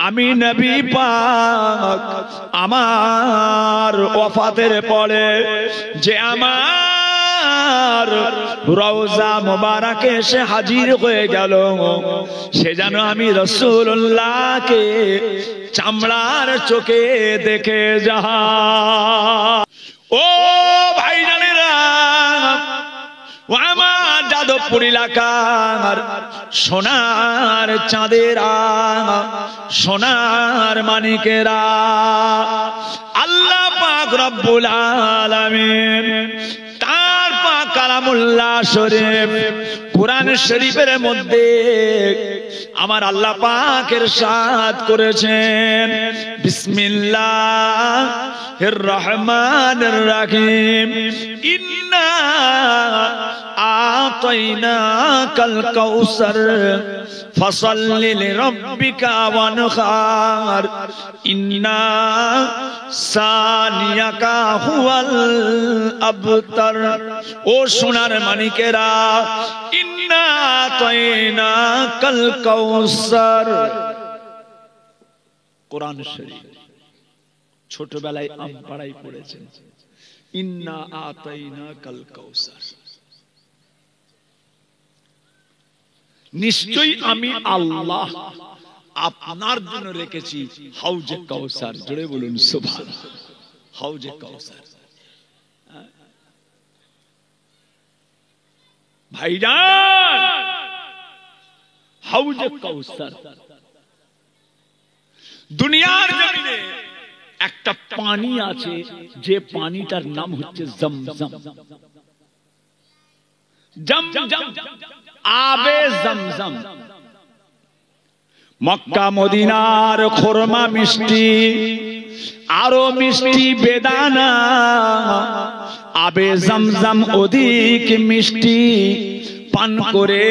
আমি নবী পাক আমার ওয়াফাতের পরে যে আমার রওজা মোবারকে এসে হাজির হয়ে গেল, সে যেন আমি রাসূলুল্লাহকে চামড়ার চোখে দেখে যাহা। ও ভাইজানেরা, ও আমার যাদবপুর এলাকার সোনার চাঁদেরা, সোনার মানিকেরা, আল্লাহ পাক রব্বুল আলামিন তার পাক কালামুল্লাহ শরীফ কুরআন শরীফের মধ্যে আমার আল্লাহ পাক ইরশাদ করেছেন, বিসমিল্লাহির রহমানির রহিম, ইন্না আতাইনাকাল কাউসার ফাসাল্লি লিরাব্বিকা ওয়ানহার, ইন্না সানিয়াকা হুয়াল আবতার। ও সোনার মানিকেরা, ইন্না আতাইনাকাল কাউসার। কোরআন শরীফ ছোটবেলায় আম পড়াই পড়েছেন, ইন্না আতাইনাকাল কাউসার। নিশ্চয়ই আমি আল্লাহ আপনার জন্য রেখেছি হাউজে কাউসার। জোরে বলুন সুবহানাল্লাহ। হাউজে কাউসার। ভাইজান, হাউজে কাউসার দুনিয়ার জমিনে একটা পানি আছে, যে পানিটার নাম হচ্ছে জমজম। জমজম, আবে জমজম। মক্কা মদিনার খোরমা মিষ্টি, আরো মিষ্টি বেদানা, আবে জমজম অধিক মিষ্টি। পান করে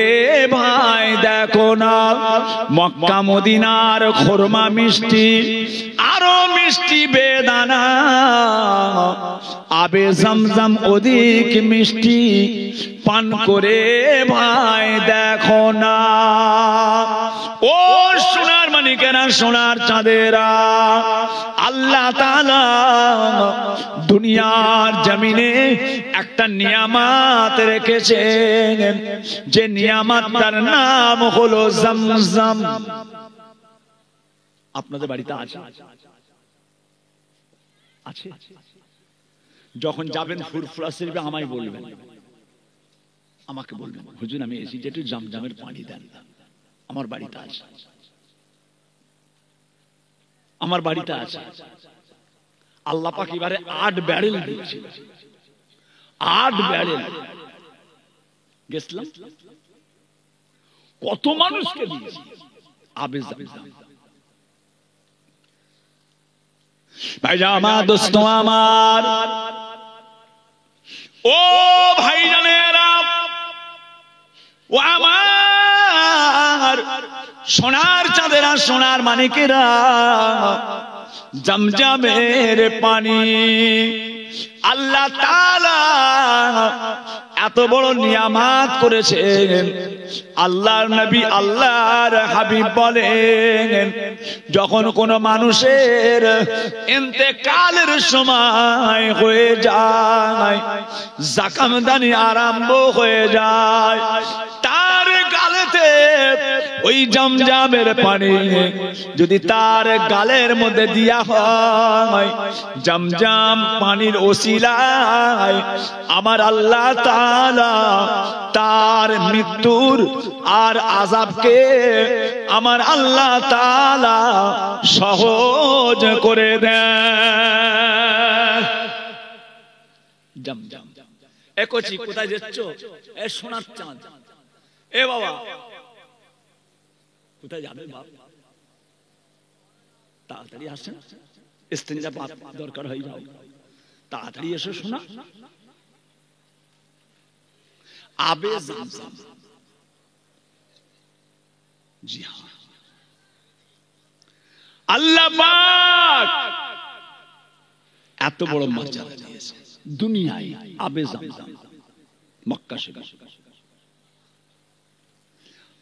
ভাই দেখো না, মক্কা মদিনার খোরমা মিষ্টি, আরো মিষ্টি বেদানা, আবে জমজম অধিক মিষ্টি। পান করে ভাই দেখো না। ও সোনার মানিকেরা, সোনার চাঁদেরা, আল্লাহ তাআলা দুনিয়ার জমিনে একটা নিয়ামত রেখেছেন, যে নিয়ামতটার নাম হলো জমজম। আপনাদের বাড়িতে আছে? আছে? যখন যাবেন ফুরফুরা শরীফে আমায় বলবেন, আমাকে বলবেন, হুজুর আমি এসেছি, একটু জমজমের পানি দেন। আমার বাড়িতে আছে, আমার বাড়িতে আছে। আল্লাহ পাক এবারে 8 ব্যারেল দিয়েছে, 8 ব্যারেল। গেছিলাম, কত মানুষকে দিয়েছে আবে জমজম। ভাইজান আমার, দোস্ত আমার, ও ভাইজানেরা, ও আমার সোনার চাঁদেরা, সোনার মানিকেরা, জমজমের পানি আল্লাহ তাআলা এত বড় নিয়ামত করেছেন। আল্লাহর নবী, আল্লাহর হাবিব বলেন, যখন কোন মানুষের ইন্তেকালের সময় হয়ে যায়, জাকামদানি আরম্ভ হয়ে যায়, তার গালেতে ওই জমজমের পানি যদি তার গালের মধ্যে দিয়া হয়, জমজম পানির ওসিলায় আমার আল্লাহ তাআলা তার মৃত্যুর আর আযাবকে আমার আল্লাহ তাআলা সহজ করে দেন। জমজম। একচি কোথায় যাচ্ছ? এ সোনার চাঁদ, এ বাবা কোথায় যাবে বাপ? তাড়াতাড়ি আসেন, ইস্তেঞ্জা দরকার হয়ে যাও, তাড়াতাড়ি এসো শোনা। আবে জমজম, জি হ্যাঁ, আল্লাহ পাক এত বড় মর্যাদা দিয়েছে দুনিয়ায়। আবে জমজম মক্কা শরীফ।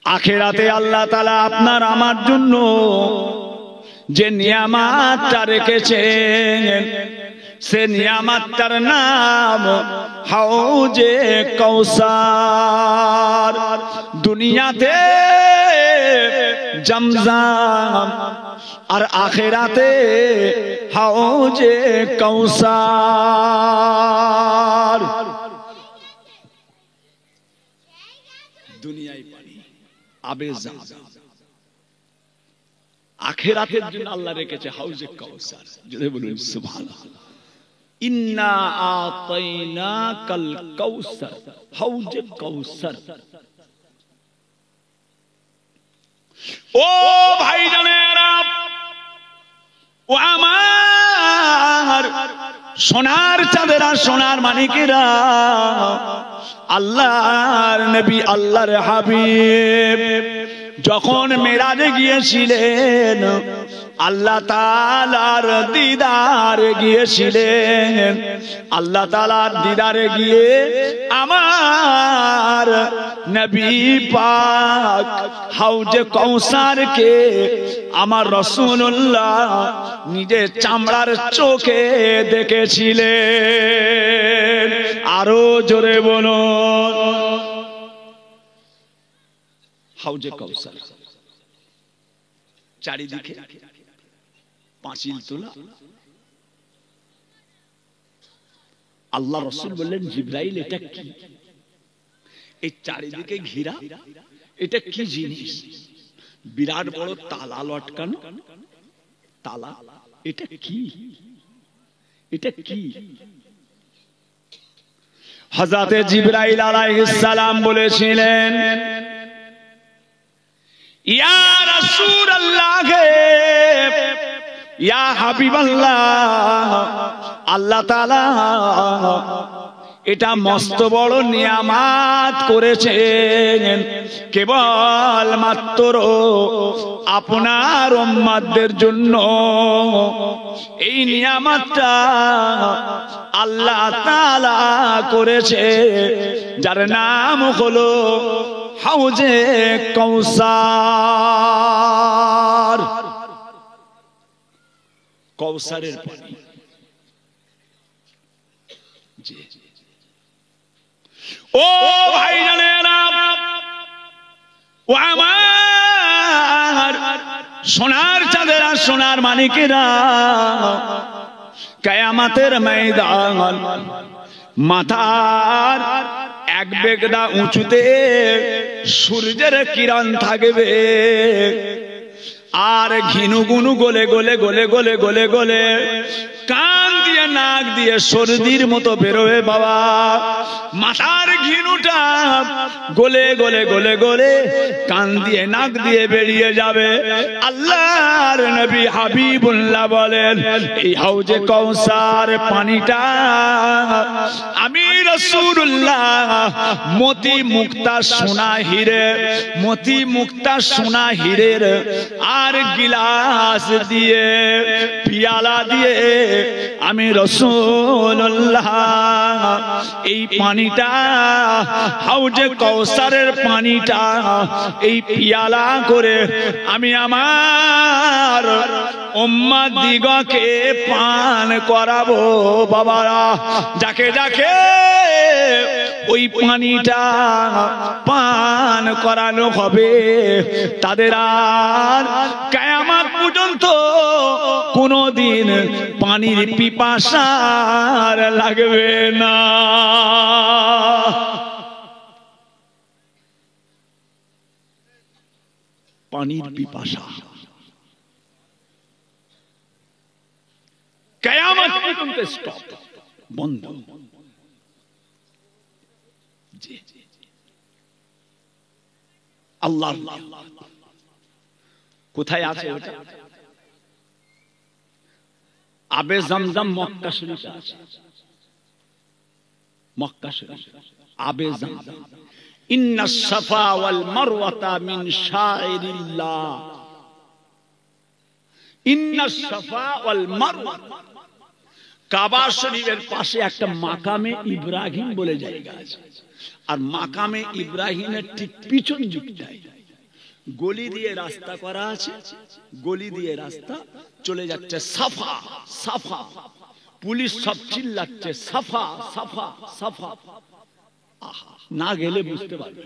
আখিরাতে আল্লাহ তাআলা আপনার আমার জন্য যে নিয়ামতটা রেখেছেন সে নিয়ামতটার নাম হাউজে কাউসার। দুনিয়াতে জমজম আর আখিরাতে হাউজে কাউসার। দুনিয়ায় পানি আবে জামজাম, আখিরাতের জন্য আল্লাহ রেখেছে হাউজে কাউসার। যদি বলুন সুবহানাল্লাহ। ইন্না আতাইনাকাল কাউসার, হাউজে কাউসার। ও ভাইজানেরা, ও আমার সোনার চাঁদেরা, সোনার মানিকেরা, আল্লাহর নবী আল্লাহর হাবিব যখন মেরাজে গিয়েছিলেন, আল্লাহ তাআলার দিদারে গিয়েছিলেন। আল্লাহ তাআলার দিদারে গিয়ে আমার নবী পাক হাউজে কাউসারকে আমার রাসূলুল্লাহ নিজের চামড়ার চোখে দেখেছিলেন। আরো জোরে বলুন হাউজে কাউসার। চারিদিকে পাঁচিল তোলা। আল্লাহ রাসূল বললেন, জিবরাইল এটা কি? এই চারিদিকে ঘিরা, এটা কি জিনিস? বিরাট বড় তালা লটকানো, তালা। এটা কি? এটা কি? হযরতে জিবরাইল আলাইহিস সালাম বলেছিলেন, ইয়া রাসূলুল্লাহ, ইয়া হাবিবাল্লাহ, আল্লাহ তাআলা এটা মস্ত বড় নিয়ামত করেছেন কেবল মাত্র আপনার উম্মতদের জন্য। এই নিয়ামতটা আল্লাহ তাআলা করেছে, যার নাম হলো হাউজে কাউসার। কাউসারের পানি। ও ভাইজানেরা, ও আমার সোনার চাঁদেরা, সোনার মানিকেরা, কিয়ামতের ময়দান মাথার এক বেগড়া উঁচুতে সূর্যের কিরণ থাকবে, আর ঘিনু গুনু গলে গলে গলে গলে গলে গলে কান দিয়ে নাক দিয়ে সর্দির মতো বেরোবে বাবা। মাথার ঘিনুটা গলে গলে গলে গলে কান দিয়ে নাক দিয়ে বেরিয়ে যাবে। আল্লাহর নবী হাবিবুল্লাহ বলেন, এই হাউজে কাউসার পানিটা আমি রাসূলুল্লাহ মতি মুক্তা সোনা হিরে, মতি মুক্তা সোনা হিরের আর গিলাস দিয়ে, পিয়ালা দিয়ে আমি রাসূলুল্লাহ এই পানিটা, হাউজে কাউসারের পানিটা এই পিয়ালা করে আমি আমার উম্মত দিগকে পান করাবো বাবারা। যাকে যাকে ওই পানিটা পান করানো হবে তাদের আর কিয়ামত পর্যন্ত কোনদিন পানির পিপাসা লাগবে না। পানির পিপাসা কিয়ামত পর্যন্ত স্টপ, বন্ধ। আল্লাহ কোথায় আছে ওটা? আবে জমজম মক্কা শরীফে আছে। মক্কা শরীফ আবে জমজম। ইন্নাস সাফা ওয়াল মারওয়াতা মিন শাইরিল্লাহ। ইন্নাস সাফা ওয়াল মারওয়া, কাবা শরীফের পাশে একটা মাকামে ইব্রাহিম বলে জায়গা আছে, আর মাকামে ইব্রাহিমের ঠিক পিছন দিকটায় গলি দিয়ে রাস্তা করা আছে, গলি দিয়ে রাস্তা চলে যাচ্ছে সাফা সাফা, পুলিশ সব চিল্লাচ্ছে সাফা সাফা সাফা। না গেলে বুঝতে পারবে,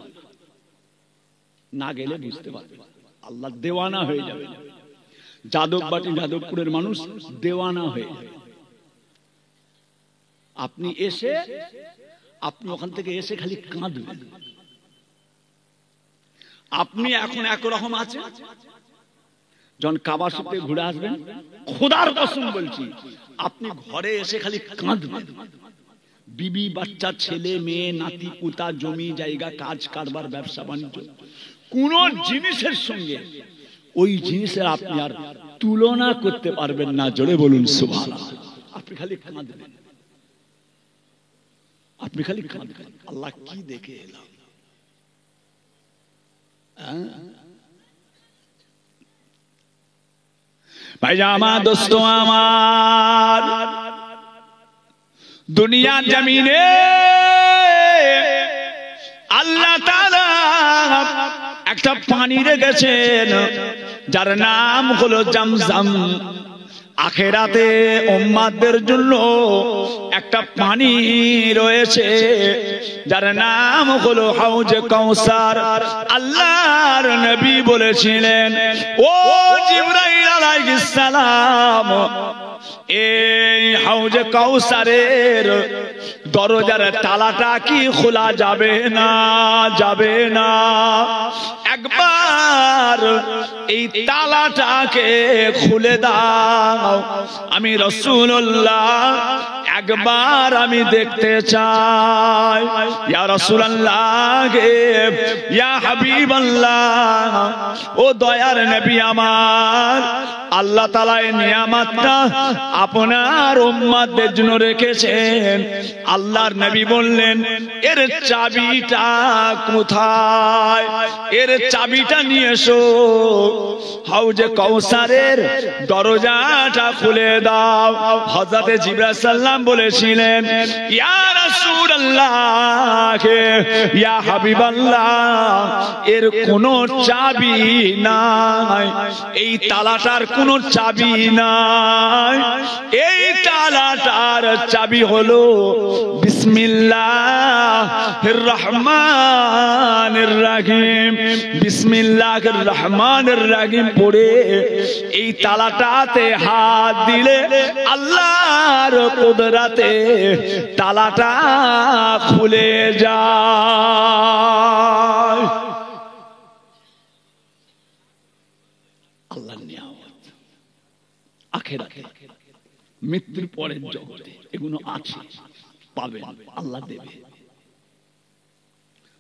না গেলে বুঝতে পারবে, আল্লাহ দেওয়ানা হয়ে যাবে। যাদববাটি যাদবপুরের মানুষ দেওয়ানা হয়ে যাবে। আপনি এসে, আপনি ওখান থেকে এসে খালি কাঁদবেন। আপনি এখন একরকম আছে, যখন কাবা শরীফে ঘুরে আসবেন, খোদার কসম বলছি, আপনি ঘরে এসে খালি কাঁদবেন। বিবি বাচ্চা ছেলে মেয়ে নাতি পুতা জমি জায়গা কাজ কারবার ব্যবসা বাণিজ্য কোন জিনিসের সঙ্গে ওই জিনিসের আপনি আর তুলনা করতে পারবেন না। জোরে বলুন সুবহানাল্লাহ। আপনি খালি কাঁদবেন, আপনি খালি কাঁদবেন, আল্লাহ কি দেখে এলাম। ভাইয়া আমার দোস্ত আমার, দুনিয়া জমিনে আল্লাহ তাআলা একটা পানি রেখেছেন যার নাম হলো জামজাম। আখিরাতে উম্মতদের জন্য একটা পানি রয়েছে যার নাম হলো হাউজে কাউসার। আল্লাহর নবী বলেছিলেন, ও জিবরাইল আলাইহিস সালাম, এই হাউজে কাউসারের দরজার তালাটা কি খোলা যাবে না? যাবে না। একবার এই তালাটাকে খুলে দাও, আমি রাসূলুল্লাহ একবার আমি দেখতে চাই। ইয়া রাসূলুল্লাহ, ইয়া হাবিবাল্লাহ, ও দয়ার নবী আমার, আল্লাহ তাআলা এই নিয়ামতটা আপনার উম্মতদের জন্য রেখেছেন। আল্লাহর নবী বললেন, এর চাবিটা কোথায়? এর চাবিটা নিয়ে এসো, হাউজে কাউসারের দরজাটা খুলে দাও। হযরতে জিবরাইল সাল্লাম বলেছিলেন, ইয়া রাসূলুল্লাহ, ইয়া হাবিবাল্লাহ, এর কোনো চাবি নাই, এই তালাটার কোনো চাবি নাই। এই তালাটার চাবি হলো বিসমিল্লাহির রহমানির রহিম। বিসমিল্লাহির রহমানির রহিম পড়ে এই তালাটাতে হাত দিলে আল্লাহর কুদরতে তালাটা খুলে যায়। আল্লাহর নিয়ামত আখিরাতে, মৃত্যুর পরের জগতে এগুলো আছে, পাবেন, আল্লাহ দেবে।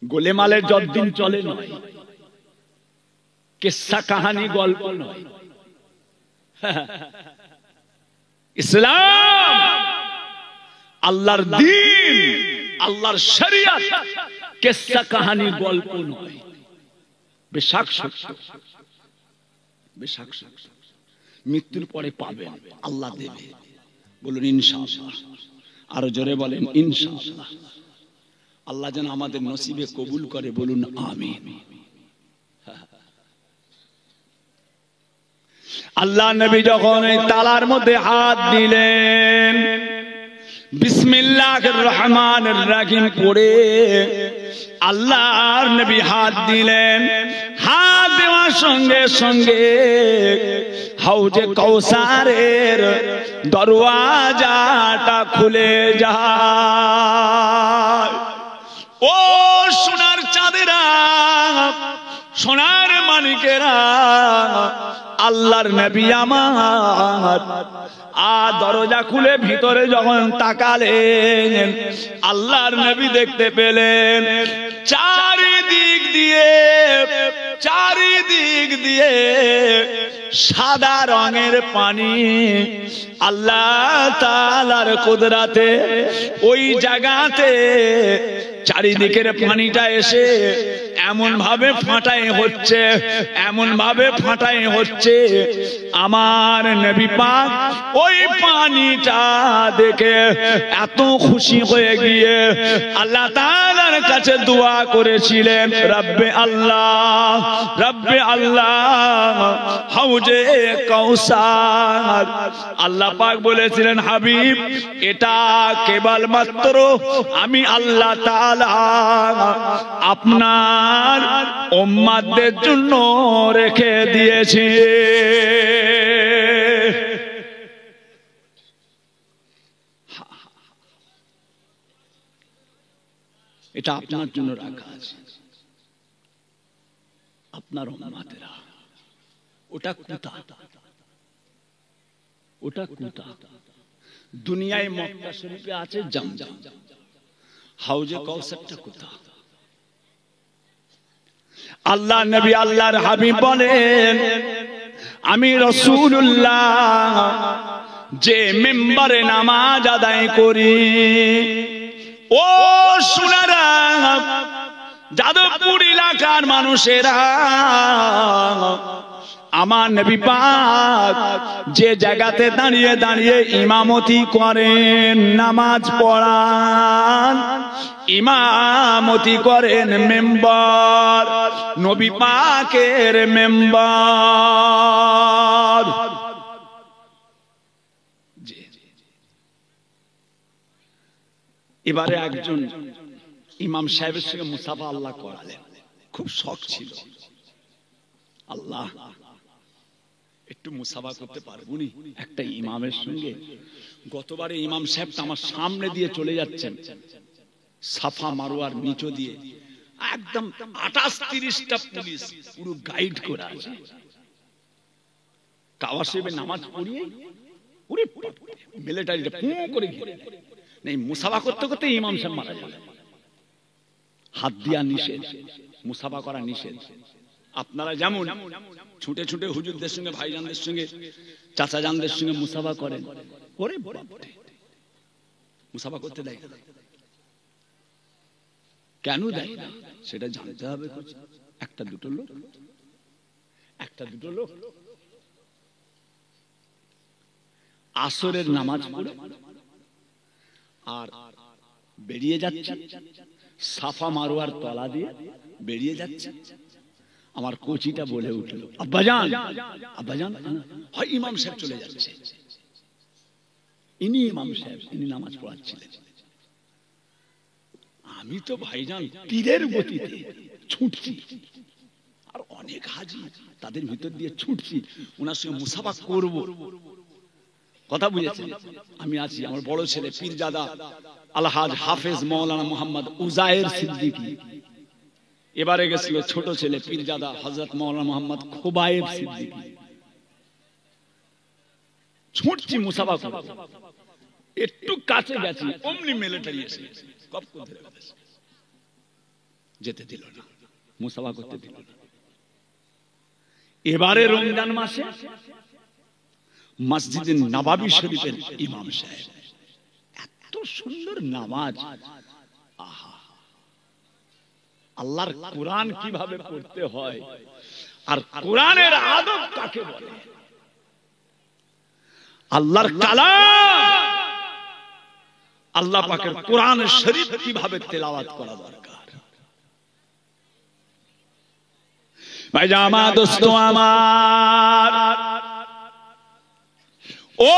গোলেমালের যতদিন চলে নয়, কিসসা কাহানি গল্প নয়। ইসলাম আল্লাহর দ্বীন, আল্লাহর শরিয়ত কিসসা কাহানি গল্প নয়, বেশক সত্য, বেশক সত্য। মৃত্যুর পরে পাবেন, আল্লাহ দেবে। বলুন ইনশাআল্লাহ, আরো জোরে বলেন ইনশাআল্লাহ। আল্লাহ যেন আমাদের নসিবে কবুল করে, বলুন আমিন। আল্লাহ নবী যখন এই তালার মধ্যে হাত দিলেন, বিসমিল্লাহির রহমানির রহিম পড়ে আল্লাহর নবী হাত দিলেন। হাত দেওয়ার সঙ্গে সঙ্গে হাউজে কাউসারের দরওয়াজাটা খুলে যায়। ও সোনার চাঁদেরা, সোনার মানিকেরা, আল্লাহর নবী আমার দরজা খুলে ভিতরে যখন তাকালেন, আল্লাহর নবী দেখতে পেলেন চারিদিক দিয়ে সাদা রঙের পানি। আল্লাহ তাআলার কুদরতে ওই জায়গাতে চারিদিকের পানিটা এসে এমন ভাবে ফাটাই হচ্ছে, এমন ভাবে ফাটাই হচ্ছে, আমার নবী পাক ওই পানিটা দেখে এত খুশি হয়ে গিয়ে আল্লাহ তাআলার কাছে দোয়া করেছিলেন, রব্বে আল্লাহ, রব্বে আল্লাহ, হাউজে কাউসার। আল্লাহ পাক বলেছিলেন, হাবিব এটা কেবলমাত্র আমি আল্লাহ তাআলা আপনার উম্মতদের জন্য রেখে দিয়েছি। এটা আপনার জন্য রাখা আছে, আপনার উম্মতেরা। ওটা কুতা, ওটা কুতা। দুনিয়ায় মক্কা শরীফে আছে জমজম, হাউজে কাউসারটা কুতা। আল্লাহ নবী আল্লাহর হাবিব বলেন, আমি রাসূলুল্লাহ যে মিম্বরে নামাজ আদায় করি, ও শুনারা যাদবপুর এলাকার মানুষেরা, আমার নবী পাক যে জায়গাতে দাঁড়িয়ে দাঁড়িয়ে ইমামতি করেন, নামাজ পড়ান, ইমামতি করেন মেম্বার, নবী পাকের মেম্বার। এবারে একজন ইমাম সাহেবের সঙ্গে মুসাফা আল্লাহ করালেন, খুব শখ ছিল, আল্লাহ একটু মুসাফা করতে পারবুনি একটা ইমামের সঙ্গে। গতবারে ইমাম সাহেবটা আমার সামনে দিয়ে চলে যাচ্ছেন, সাফা মারোয়ার নিচে দিয়ে, একদম 28-30টা পুলিশ পুরো গাইড করে আছে। কাবা শরীফে নামাজ পড়িয়ে পুরো মিলিটারিটা পু করে ঘিরে নেই। মুসাফা করতে করতে ইমাম সাহেব মারা যাবে। হাত দিয়া নিষেধ, মুসাফা করা নিষেধ। আপনারা যেমন ছুটে ছুটে হুজুরদের সঙ্গে, ভাইজানদের সঙ্গে, চাচাজানদের সঙ্গে মুসাফা করেন, করে মুসাফা করতে দেয় কেন দেয় না সেটা জানতে হবে। একটা দুটো লোক, একটা দুটো লোক আসরের নামাজ পড়ে আর বেরিয়ে যাচ্ছে, সাফা মারোয়ার তলা দিয়ে বেরিয়ে যাচ্ছে। আমার কোচিটা বলে উঠল, আব্বাজান, আব্বাজান, হয় ইমাম সাহেব চলে যাচ্ছে। ইনি ইমাম সাহেব, ইনি নামাজ পড়াচ্ছিলেন। আমি তো ভাইজান তীরের গতিতে ছুটছি, আর অনেক হাজি তাদের ভিতর দিয়ে ছুটছি, ওনার সঙ্গে মুসাফা করব। কথা বুঝেছেন? আমি আছি, আমার বড় ছেলে পীরজাদা আলহাজ হাফেজ মাওলানা মোহাম্মদ উজায়ের সিদ্দিকী, এবারে গেছিল ছোট ছেলে পীরজাদা হযরত মাওলানা মোহাম্মদ খুবাইব সিদ্দিকী। ছুটছি মুসাফা করব, একটু কাছে গেছি, অমনি মিলিটারি এসে কপ করে ধরে ফেলেছে, যেতে দিল না, মুসাফা করতে দিল না। এবারে রমজান মাসে মসজিদে নববী শরীফের ইমাম সাহেব, এত সুন্দর নামাজ, আহা, আল্লাহর কোরআন কিভাবে পড়তে হয় আর কোরআনের আদব কাকে বলে, আল্লাহর কালাম, আল্লাহ পাকের কোরআন শরীফ কিভাবে তেলাওয়াত করা দরকার। ভাই জামা দোস্ত আমার, ও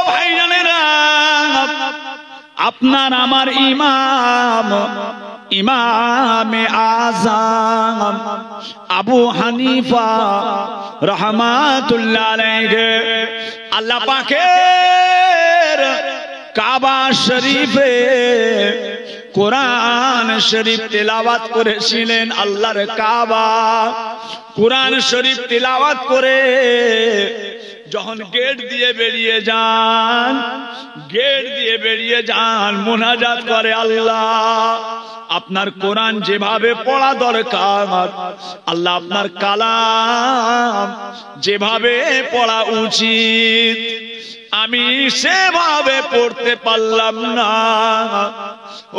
ভাইজানেরা, আপনার আমার ইমাম, ইমামে আযম আবু হানিফা রাহমাতুল্লাহ আলাইহি, আল্লাহ পাকের কাবা শরীফে কোরআন শরীফ তেলাওয়াত করেছিলেন। আল্লাহর কাবা কোরআন শরীফ তেলাওয়াত করে যখন গেট দিয়ে বেরিয়ে যান, গেট দিয়ে বেরিয়ে যান, মুনাজাত করে, আল্লাহ আপনার কোরআন যেভাবে পড়া দরকার, আল্লাহ আপনার কালাম যেভাবে পড়া উচিত, আমি সেভাবে পড়তে পারলাম না।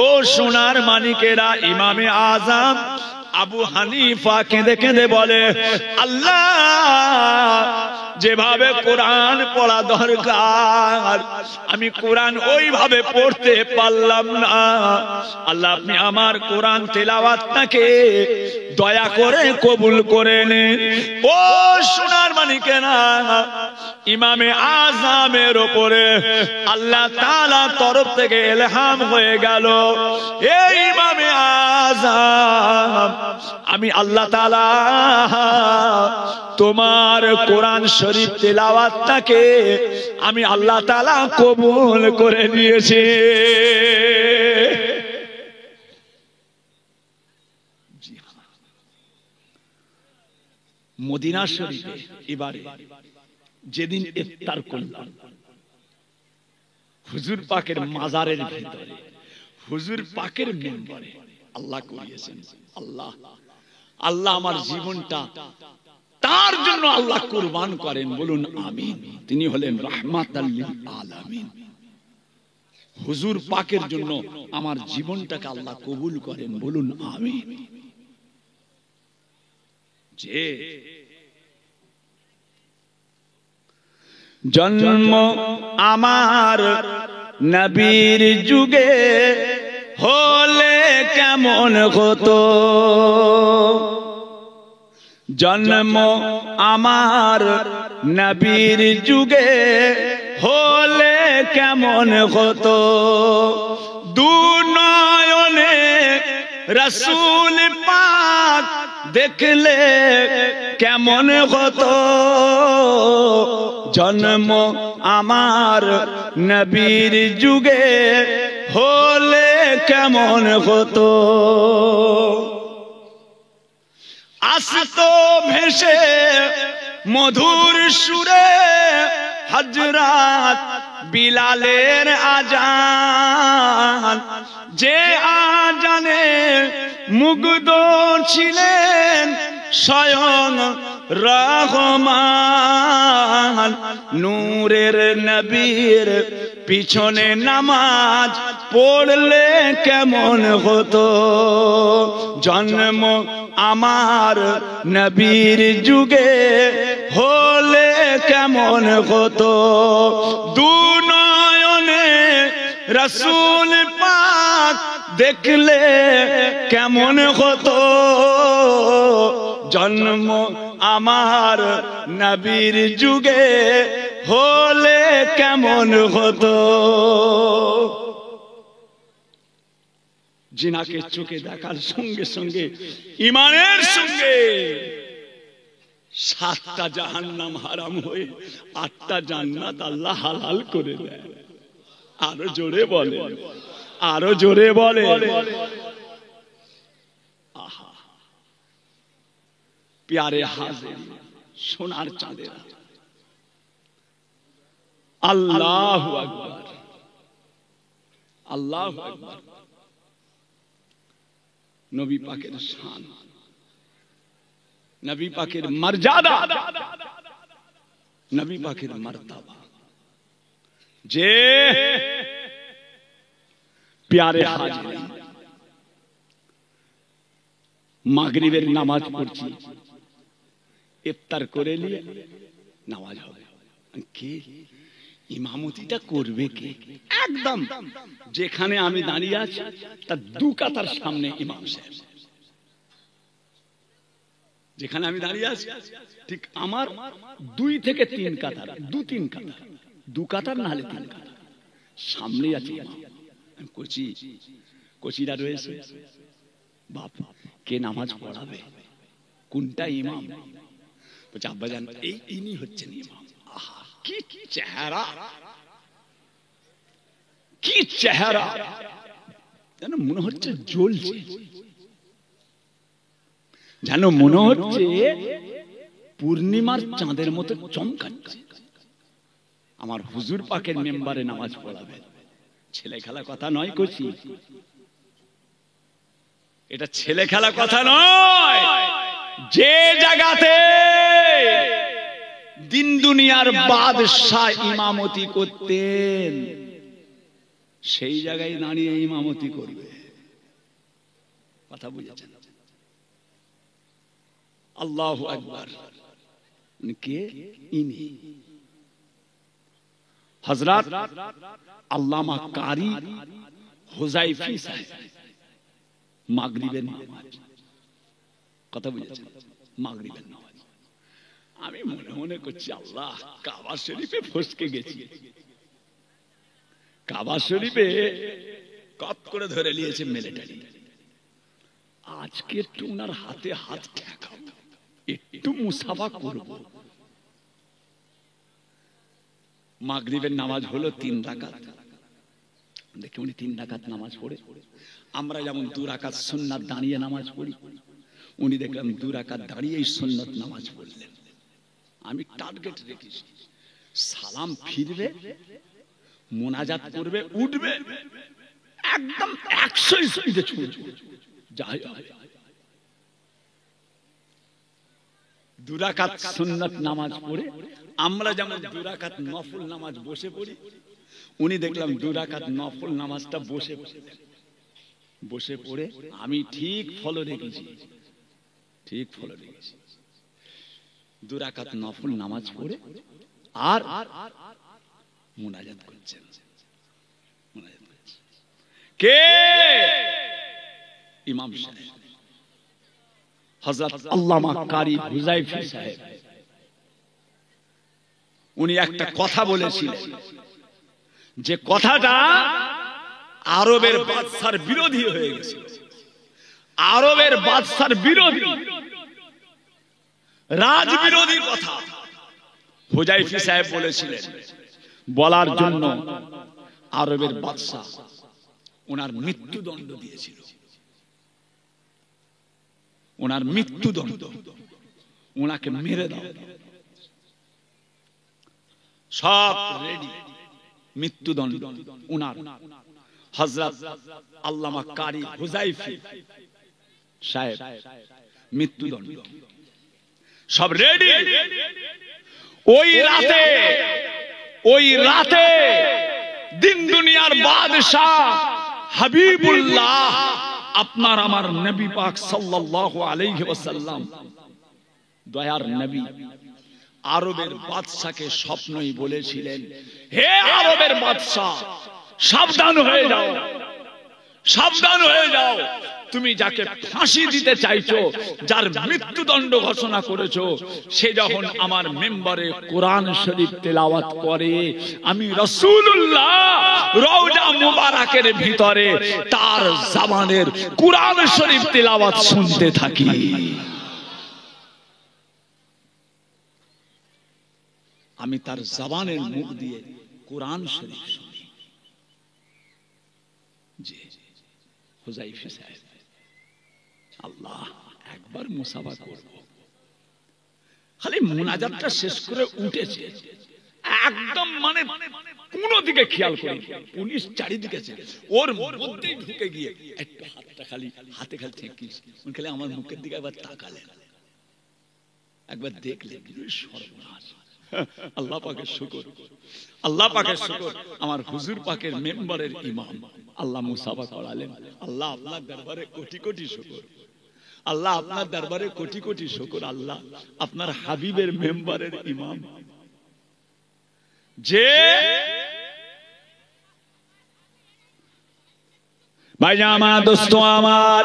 ও সোনার মানিকেরা, ইমামে আযম আবু হানিফা কেঁদে কেঁদে বলে, আল্লাহ, যেভাবে কোরআন পড়া দরকার আমি কোরআন ওইভাবে পড়তে পারলাম না। আল্লাহ, আপনি আমার কোরআন তেলাওয়াতটাকে দয়া করে কবুল করে নিন। ও সোনার মানিকেরা, ইমামে আযমের উপরে আল্লাহ তাআলার তরফ থেকে ইলহাম হয়ে গেল, এই ইমামে আযম, আমি আল্লাহ তাআলা তোমার কোরআন শরীফ তেলাওয়াতটাকে আমি আল্লাহ তাআলা কবুল করে নিয়েছি। মদিনা শরীফে এবারে যেদিন ইফতার করলাম, হুজুর পাকের মাজারের ভিতরে হুজুর পাকের মেম্বারে আল্লাহ করিয়েছেন। আল্লাহ, আল্লাহ আমার জীবনটা তার জন্য আল্লাহ কুরবান করেন, বলুন আমিন। তিনি হলেন রাহমাতাল লিল আলামিন। হুজুর পাকের জন্য আমার জীবনটাকে আল্লাহ কবুল করেন, বলুন আমিন। যে জন্ম আমার নবীর যুগে হলে কেমন হতো, জন্ম আমার নবীর যুগে হলে কেমন হতো, দু নয়নে রাসূল পাক দেখলে কেমন হতো, জন্ম আমার নবীর যুগে হলে কেমন হতো, আসতো ভেসে মধুর সুরে হযরত বিলালের আজান, যে আজানে মুগ্ধ ছিলেন স্বয়ং রহমান, নূরের নবীর পিছনে নামাজ পড়লে কেমন হতো, জন্ম আমার নবীর যুগে হলে কেমন হতো, দু নয়নে রাসূল পাক দেখলে কেমন হতো, জন্ম আমার নবীর যুগে হলে কেমন হতো। জিনাকে চোখে দেখার সঙ্গে সঙ্গে ইমানের সঙ্গে 7টা জাহান্নাম হারাম হয়ে 8টা জান্নাত আল্লাহ হালাল করে দেয়। আরো জোরে বলে, আরো জোরে বলে। আহা, প্যারে হাজির, সোনার চাঁদেরা, আল্লাহু আকবার, আল্লাহু আকবার। নবী পাকের শান, নবী পাকের মর্যাদা, নবী পাকের মর্তবা, যে প্যারে হাজির, মাগরিবের নামাজ পড়ছি, ইফতার করে নিয়ে নামাজ হবে, কে ইমামতিটা করবে? কে? একদম যেখানে আমি দাঁড়িয়ে আছি তার 2 কাতার সামনে ইমাম সাহেব, যেখানে আমি দাঁড়িয়ে আছি ঠিক আমার 2 থেকে 3 কাতার, 2-3 কাতার, 2 কাতার না হলে 3 কাতার সামনে আছে ইমাম। আমি কোচিরা রয়েছে, বাপ কে নামাজ পড়াবে, কোনটা ইমাম? বলছে আব্বাজান এই ইনি হচ্ছেন ইমাম। আহা, কি চেহারা, কি চেহারা, যেন মনে হচ্ছে জ্বলছে, যেন মনে হচ্ছে পূর্ণিমার চাঁদের মতো চমকাচ্ছে। আমার হুজুর পাকের মেম্বারে নামাজ পড়াবে, ছেলে খেলা কথা নয় কচি, এটা ছেলে খেলা কথা নয়। যে জায়গাতে দিন দুনিয়ার বাদশাহ ইমামতি করতেন সেই জায়গায় দাঁড়িয়ে ইমামতি করবে, কথা বুঝেছেন? আল্লাহু আকবার। কে? ইনি হযরত আল্লামা কারি হুযাইফী সাহেব। মাগরিবের নামাজ, কথা বুঝেছেন? মাগরিবের নামাজ। আমি মনে মনে করছি আল্লাহ, কাবা শরীফে ফসকে গেছি। কাবা শরীফে কপ করে ধরে নিয়েছে মিলিটারি। আজকে একটু ওনার হাতে হাত ঠেকাবো, একটু মুসাফা করব। মাগরিবের নামাজ হলো 3 রাকাত। দেখি উনি 3 রাকাত নামাজ পড়ে। আমরা যেমন 2 রাকাত সুন্নাত দাঁড়িয়ে নামাজ পড়ি, উনি দেখলাম 2 রাকাত দাঁড়িয়েই সুন্নাত নামাজ পড়লেন। আমি টার্গেট রেখেছি, সালাম ফিরবে, মোনাজাত করবে, উঠবে, একদম 100 স্পিডে ছুটবে। যাই হয়, 2 রাকাত সুন্নাত নামাজ পড়ে আমরা যেমন 2 রাকাত নফল নামাজ বসে পড়ি, উনি দেখলাম 2 রাকাত নফল নামাজটা বসে পড়ে আমি ঠিক ফলো রেখেছি, ঠিক ফলো রেখেছি। 2 রাকাত নফল নামাজ পড়ে আর মুনাজাত করছেন। কে? ইমাম সাহেব হযরত আল্লামা কারি হুযাইফী সাহেব। উনি একটা কথা বলেছিলেন, যে কথাটা আরবের বাদশার বিরোধী হয়ে গেছে। আরবের বাদশার বিরোধী, রাজ বিরোধী কথা হুযাইফী সাহেব বলেছিলেন। বলার জন্য আরবের বাদশা ওনার মৃত্যুদণ্ড দিয়েছিল। ওনার মৃত্যুদণ্ড, ওনাকে মেরে দাও, সব রেডি, মৃত্যুদণ্ড ওনার। হযরত আল্লামা কারি হুযাইফী সাহেব মৃত্যুদণ্ড, সব রেডি। ওই রাতে দিন দুনিয়ার বাদশাহ হাবিবুল্লাহ আপনার আমার নবী পাক সাল্লাল্লাহু আলাইহি ওয়াসাল্লাম, দয়ার নবী, আরবের বাদশাকে স্বপ্নই বলেছিলেন, হে আরবের বাদশা, সাবধান হয়ে যাও, সাবধান হয়ে যাও। তুমি যাকে ফাঁসি দিতে চাইছো, যার মৃত্যুদণ্ড ঘোষণা করেছো, সে যখন আমার মেম্বারে কোরআন শরীফ তেলাওয়াত করে, আমি রাসূলুল্লাহ রওজা মুবারাকের ভিতরে তার জবানের কোরআন শরীফ তেলাওয়াত শুনতে থাকি। আমি তার জবানের মুখ দিয়ে কোরআন শরীফ শুনি। জি হুযাইফী সাহেব, আল্লাহ একবার মুসাফা করব। খালি মুনাজাতটা শেষ করে উঠেছে, একদম মানে কোন দিকে খেয়াল করি, পুলিশ চারিদিকে আছে, ওর মধ্যেই ঢুকে গিয়ে একটু হাতটা খালি হাতে খালি ঠেকিস, খালি আমার মুখের দিকে একবার তাকালেন, একবার দেখলেন, সর্বনাশ। আল্লাহ পাকের শুকর, আল্লাহ পাকের শুকর, আমার হুজুর পাকের মেম্বারের ইমাম আল্লাহ মুসাফা করালেন। আল্লাহ আপনার দরবারে কোটি কোটি শুকর, আল্লাহ আপনার দরবারে কোটি কোটি শুকর। আল্লাহ আপনার হাবিবের মেম্বারের ইমাম, যে ভাইজান আমার, দোস্ত আমার,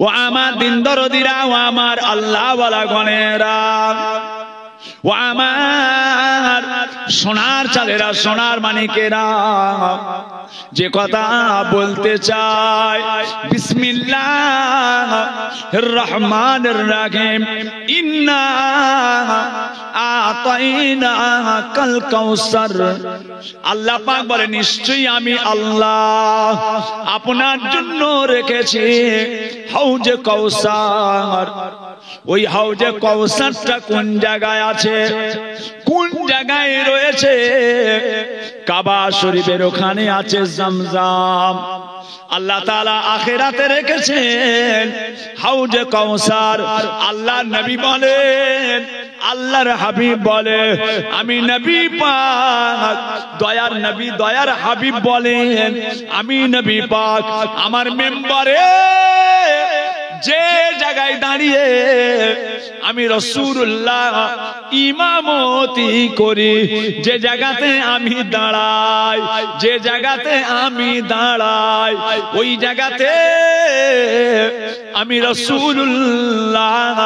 ও আমার দিন দরদিরা, ও আমার আল্লাহ ওয়ালা গণেরা, ও আমার সোনার চালেরা, সোনার মানিকেরা, যে কথা বলতে চাই, বিসমিল্লাহির রহমানির রহিম, ইন্না আতাইনাকাল কাউসার। আল্লাহ পাক বলে, নিশ্চয়ই আমি আল্লাহ আপনার জন্য রেখেছি হাউজে কাউসার। ওই হাউজে কাউসারটা কোন জায়গায় আছে, কোন জায়গায় রয়েছে? কাবা শরীফের ওখানে আছে জমজম। আল্লাহ তাআলা আখিরাতে রেখেছেন হাউজে কাউসার। আল্লাহ নবী বলেন, আল্লাহর হাবিব বলে, আমি নবী পাক, দয়ার নবী, দয়ার হাবিব বলেন, আমি নবী পাক আমার মেম্বারে যে জায়গায় দাঁড়িয়ে আমি রাসূলুল্লাহ ইমামতি করি, যে জায়গাতে আমি দাঁড়াই, যে জায়গাতে আমি দাঁড়াই, ওই জায়গাতে আমি রাসূলুল্লাহ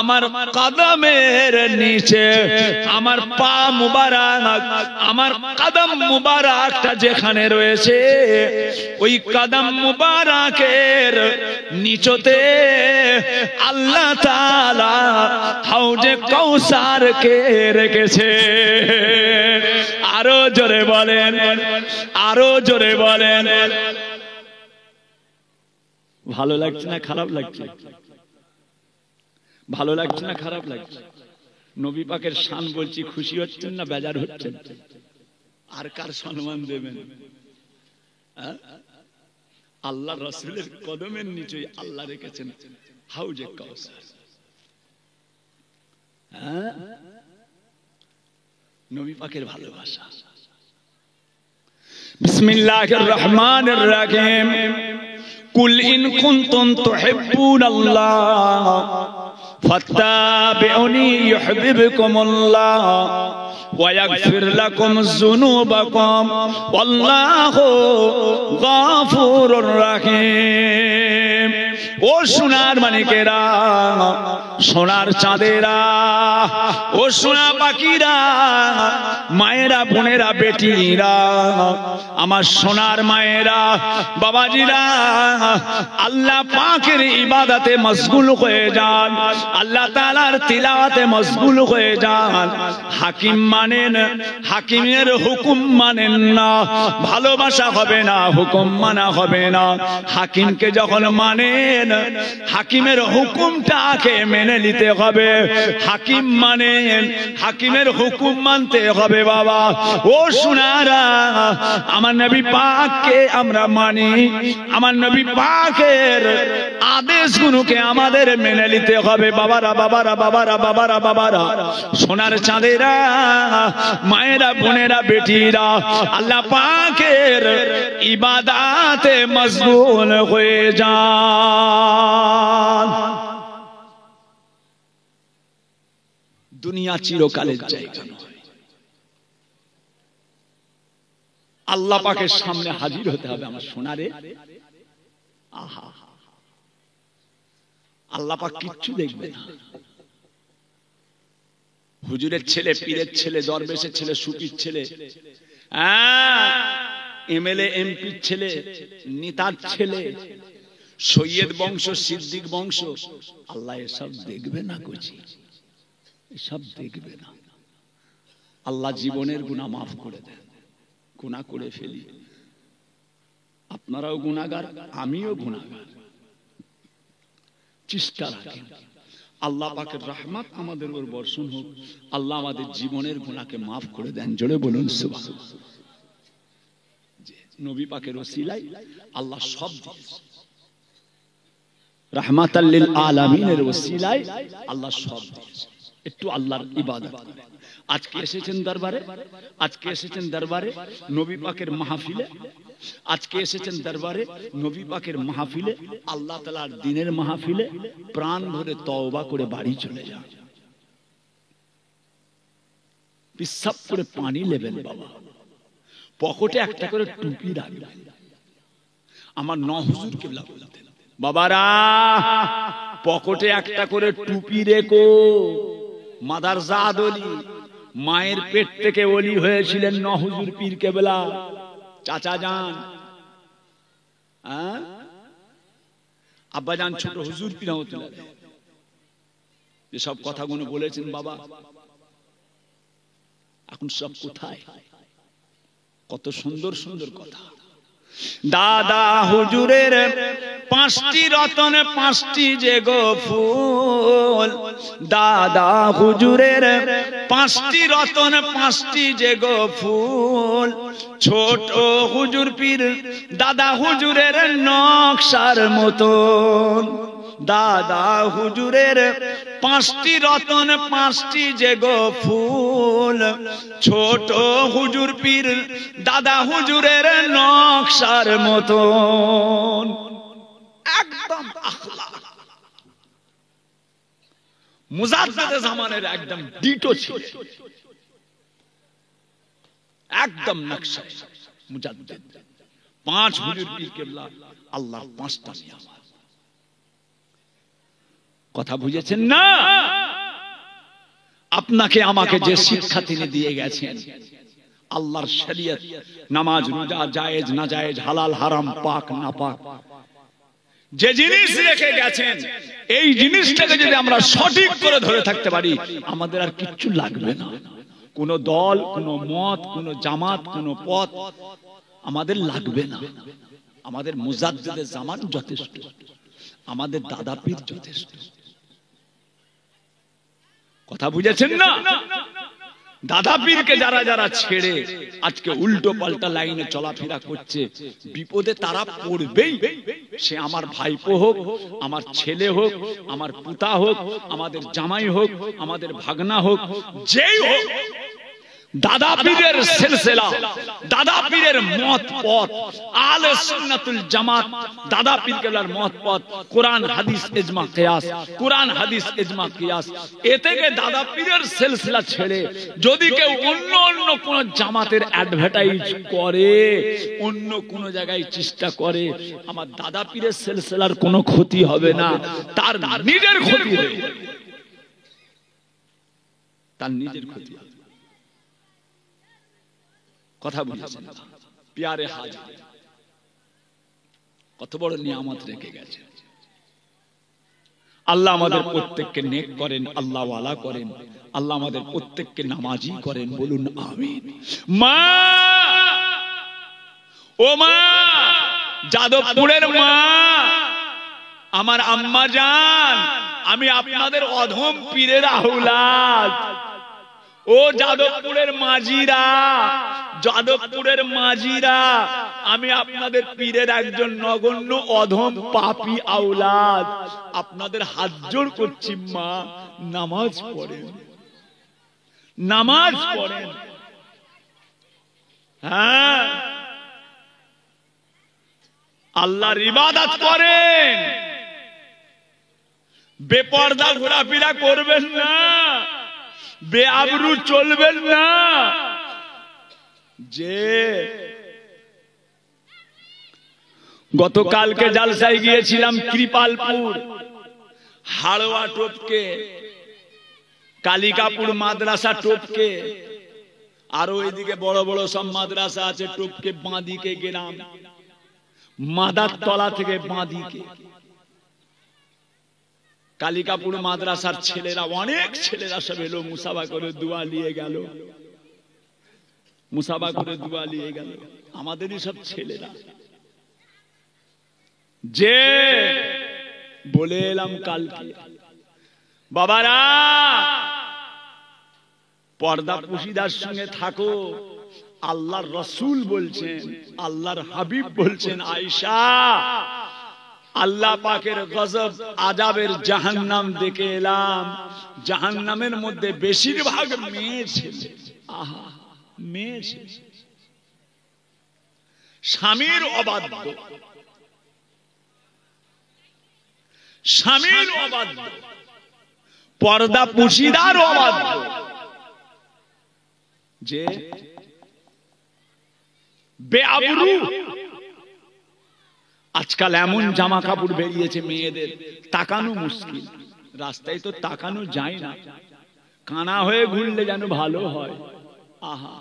আমার কদমের নিচে আমার পা মুবারক, আমার কদম মুবারকটা যেখানে রয়েছে ওই কদম মুবারকের নিচতে আল্লাহ তাআলা হাউজে কাউসারকে রেখেছে। আরো জোরে বলেন, আরো জোরে বলেন। ভালো লাগছে না খারাপ লাগছে? ভালো লাগছে না খারাপ লাগছে? নবী পাকের শান বলছি, খুশি হচ্ছেন না বেজার হচ্ছেন? আর কার সম্মান দেবেন? আল্লাহ রাসূলের কদমের নিচে আল্লাহ রেখেছেন হাউজে কাউসার। নবী পাকের ভালোবাসা। বিসমিল্লাহির রহমানির রহিম। কুল ইন কুনতুম তুহিব্বুনাল্লাহ ফাত্তাবিউনি ইউহিব্বুকুমুল্লাহ ওয়া ইয়াগফির লাকুম যুনুবাকুম ওয়াল্লাহু গাফুরুর রহিম। ও সোনার মানিকেরা, সোনার চাঁদেরা, ও সোনা পাখিরা, মায়েরা, বোনেরা, বেটিরা, আমার সোনার মায়েরা, বাবাজিরা, আল্লাহ পাকের ইবাদতে মশগুল হয়ে যান, আল্লাহ তাআলার তিলাওয়াতে মশগুল হয়ে যান। হাকিম মানেন, হাকিমের হুকুম মানেন না, ভালোবাসা হবে না, হুকুম মানা হবে না। হাকিমকে যখন মানেন, হাকিমের হুকুমটাকে মেনে নিতে হবে। হাকিম মানেন, হাকিমের হুকুম মানতে হবে বাবা। ও সোনারা, আমার নবী পাককে আমরা মানি, আমার নবী পাকের আদেশগুলোকে আমাদের মেনে নিতে হবে বাবারা, বাবারা, বাবারা, বাবারা, বাবারা, সোনার চাঁদেরা, মায়েরা, বোনেরা, বেটিরা, আল্লাহ পাকের ইবাদতে মশগুল হয়ে যান। দুনিয়া চিরকালের জায়গা নয়, আল্লাহ পাকের সামনে হাজির হতে হবে আমার সোনারে। আহা, আল্লাহ পাক কিচ্ছু দেখবে না। হুজুরের ছেলে, পীরের ছেলে, দরবেশের ছেলে, সুফির ছেলে, এমএলএ এমপির ছেলে, নেতার ছেলে, সৈয়দ বংশ, সিদ্দিক বংশ, আল্লাহ এসব দেখবে না, কোচি এসব দেখবে না। আল্লাহ জীবনের গুনাহ মাফ করে দেন। গুনাহ করে ফেলি, আপনারাও গুনাহগার, আমিও গুনাহগার। চেষ্টা রাখেন আল্লাহ পাকের রহমত আমাদের উপর বর্ষণ হোক, আল্লাহ আমাদের জীবনের গুনাহকে মাফ করে দেন। জোরে বলুন সুবহানাল্লাহ। নবী পাকের ওসিলায় আল্লাহ সব দিয়েছে, রাহমাতাল লিল আলামিনের ওসিলায় আল্লাহ সব দিয়েছে। একটু আল্লাহর ইবাদত করেন। আজকে এসেছেন দরবারে, আজকে এসেছেন দরবারে নবী পাকের মাহফিলে, আজকে এসেছেন দরবারে নবী পাকের মাহফিলে, আল্লাহ তাআলার দ্বীনের মাহফিলে, প্রাণ ভরে তওবা করে বাড়ি চলে যান। পিসাব করে পানি নেবেন বাবা, পকেটে একটা করে টুপি রাখবেন। আমার হুজুর কিবলা বলতেন, বাবারা পকেটে একটা করে টুপি রেখো। মাদারজাদ ওলি, মায়ের পেট থেকে ওলি হয়েছিলেন হুজুর পীর কেবলা, চাচা যান, আব্বা যান ছোট হুজুর পীর রহমাতুল্লাহ যে সব কথাগুলো বলেছেন বাবা, এখন সব কোথায়? কত সুন্দর সুন্দর কথা। দাদা হুজুরের পাঁচটি রতন, পাঁচটি যে গো ফুল, দাদা হুজুরের পাঁচটি রতন, পাঁচটি যে গো ফুল, ছোট হুজুর পীর দাদা হুজুরের নকশার মতন। দাদা হুজুরের পাঁচটি রতন, পাঁচটি যে গো ফুল, ছোট হুজুর পীর দাদা হুজুরের নকশার মতন। একদম আখলাক, মুজাদ্দিদে জামানের একদম ডিটো ছিল, একদম নকশা মুজাদ্দিদ। 5 হুজুর পীর কেবলা, আল্লাহর 5টা নিয়ামত। কথা বুঝেছেন না? আপনাকে আমাকে যে শিক্ষা তিনি দিয়ে গেছেন, আল্লাহর শরীয়ত, নামাজ রোজা জায়েজ না জায়েজ, হালাল হারাম, পাক না পাক, যে জিনিস রেখে গেছেন, এই জিনিসটাকে যদি আমরা সঠিক করে ধরে থাকতে পারি, আমাদের আর কিচ্ছু লাগবে না। কোন দল, কোন মত, কোন জামাত, কোন পথ আমাদের লাগবে না। আমাদের মুজাদ্দিদে জামান যথেষ্ট, আমাদের দাদা পীর যথেষ্ট। কথা বুঝেছেন না? দাদা পীরকে যারা যারা ছেড়ে আজকে উল্টো পাল্টা লাইনে চলাফেরা করছে, বিপদে তারা পড়বেই। সে আমার ভাইপো হোক, আমার ছেলে হোক, আমার পুতা হোক, আমাদের জামাই হোক, আমাদের ভাগনা হোক, যেই হোক, দাদা পীরের সিলসিলা, দাদা পীরের মত পথ, আহলে সুন্নাতুল জামাত, দাদা পীর কেবলার মত পথ, কোরআন হাদিস ইজমা কিয়াস, কোরআন হাদিস ইজমা কিয়াস। এ থেকে দাদা পীরের সিলসিলা ছেড়ে যদি কেউ অন্য অন্য কোন জামাতের অ্যাডভার্টাইজ করে, অন্য কোন জায়গায় চেষ্টা করে, আমার দাদা পীরের সিলসিলার কোনো ক্ষতি হবে না, তার নিজের ক্ষতি হবে, তার নিজের ক্ষতি হবে। কথা বুঝেছেন? প্যারে হাজির, কত বড় নিয়ামত রেখে গেছে। আল্লাহ আমাদের প্রত্যেককে নেক করেন, আল্লাহ ওয়ালা করেন, আল্লাহ আমাদের প্রত্যেককে নামাজি করেন, বলুন আমিন। মা, ও মা, যাদবপুরের মা, আমার আম্মা জান, আমি আপনাদের অধম পীরের আওলাদ। ও যাদবপুরের মাঝিরা, যাদবপুরের মাঝিরা, আমি আপনাদের পীরের একজন নগণ্য অধম পাপী আওলাদ। আপনাদের হাত জোড় করছি, মা, নামাজ পড়েন, নামাজ পড়েন। হ্যাঁ, আল্লাহর ইবাদত করেন, বেপরদা ঘোরাফেরা করবেন না, বেআবরু চলবেন না। যে গতকালকে জালসায় গিয়েছিলাম কৃপালপুর, হাড়োয়া টোপকে, কালিকাপুর মাদ্রাসা টোপকে, আরো এদিকে বড় বড় সব মাদ্রাসা আছে টোপকে, বাঁদিকে গেলাম, মাদার তলা থেকে বাঁদিকে। কালিকাপুর মাদ্রাসার ছেলেরা, অনেক ছেলেরা সব এলো, মুসাফা করে দোয়া নিয়ে গেল, মুসাফা করে দোয়া নিয়ে গেল, আমাদেরই সব ছেলেরা। যে বলে এলাম কালকে, বাবারা পর্দা পুশিদার সঙ্গে থাকো। আল্লাহর রসুল বলছেন, আল্লাহর হাবিব বলছেন, আয়েশা, আল্লাহ পাকের গজব আযাবের জাহান্নাম দেখে এলাম, জাহান্নামের মধ্যে বেশিরভাগ মেয়ে ছেলে। আহা, মেয়ে ছেলে, স্বামীর অবাধ্য, স্বামীর অবাধ্য, পর্দা পুশিদার অবাধ্য। যে বেআবরু, আজকাল এমন জামা কাপড় বেরিয়েছে মেয়েদের, তাকানো মুশকিল, রাস্তায় তো তাকানো যায় না, কানা হয়ে ঘুরলে যেন ভালো হয়। আহা,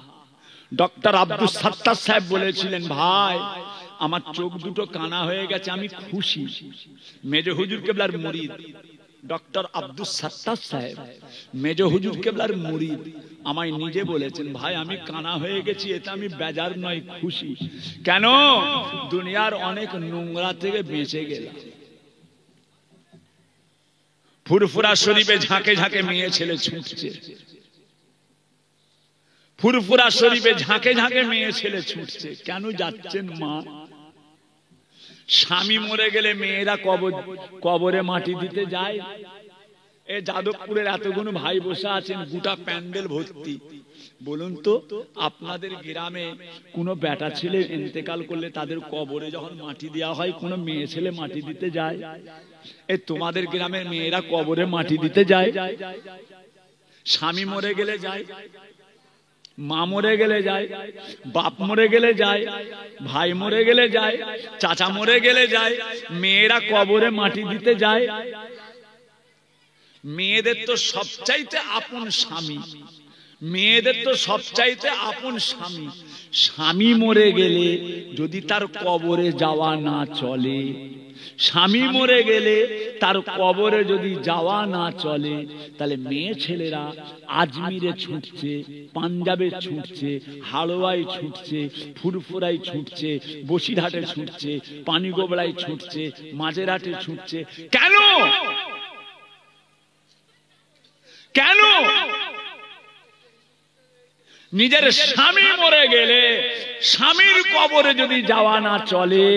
ডক্টর আব্দুল সাত্তার সাহেব বলেছিলেন, ভাই আমার চোখ দুটো কানা হয়ে গেছে, আমি খুশি। মেজ হুজুর কেবলার মুরিদ ডক্টর আব্দুল সাত্তার সাহেব, মেজ হুজুর কেবলার মুরিদ, আমায় নিজে বলেছেন, ভাই আমি কানা হয়ে গেছি, এটা আমি বেজার নয়, খুশি। কেন? দুনিয়ার অনেক নোংরা থেকে বেঁচে গেলাম। ফুরফুরা শরীফে ঝাঁকে ঝাঁকে মেয়ে ছেলে ছুটছে, ফুরফুরা শরীফে ঝাঁকে ঝাঁকে মেয়ে ছেলে ছুটছে। কেন যাচ্ছেন মা? স্বামী মরে গেলে মেয়েরা কবরে মাটি দিতে যায়, এই যাদবপুরের এতগুলো ভাই বসে আছেন, গোটা প্যান্ডেল ভর্তি। বলুন তো, আপনাদের গ্রামে কোনো বেটা ছেলে ইন্তেকাল করলে তাদের কবরে যখন মাটি দেওয়া হয়, কোনো মেয়ে ছেলে মাটি দিতে যায়? এই তোমাদের গ্রামের মেয়েরা কবরে মাটি দিতে যায়? স্বামী মরে গেলে যায়, মা মরে গেলে যায়, বাপ মরে গেলে যায়, ভাই মরে গেলে যায়, চাচা মরে গেলে যায়, মেয়েরা কবরে মাটি দিতে যায়? মেয়েদের তো সবচাইতে আপন স্বামী, মেয়েদের তো সবচাইতে আপন স্বামী। স্বামী মরে গেলে যদি তার কবরে যাওয়া না চলে, স্বামী মরে গেলে তার কবরে যদি যাওয়া না চলে, তাহলে মেয়ে ছেলেরা আজমিরে ছুটছে, পাঞ্জাবে ছুটছে, হাড়োয়ায় ছুটছে, ফুরফুরায় ছুটছে, বসিরহাটে ছুটছে, পানিগোবড়ায় ছুটছে, মাঝেরহাটে ছুটছে। কেন? কেন? নিজের স্বামী মরে গেলে স্বামীর কবরে যদি যাওয়া না চলে,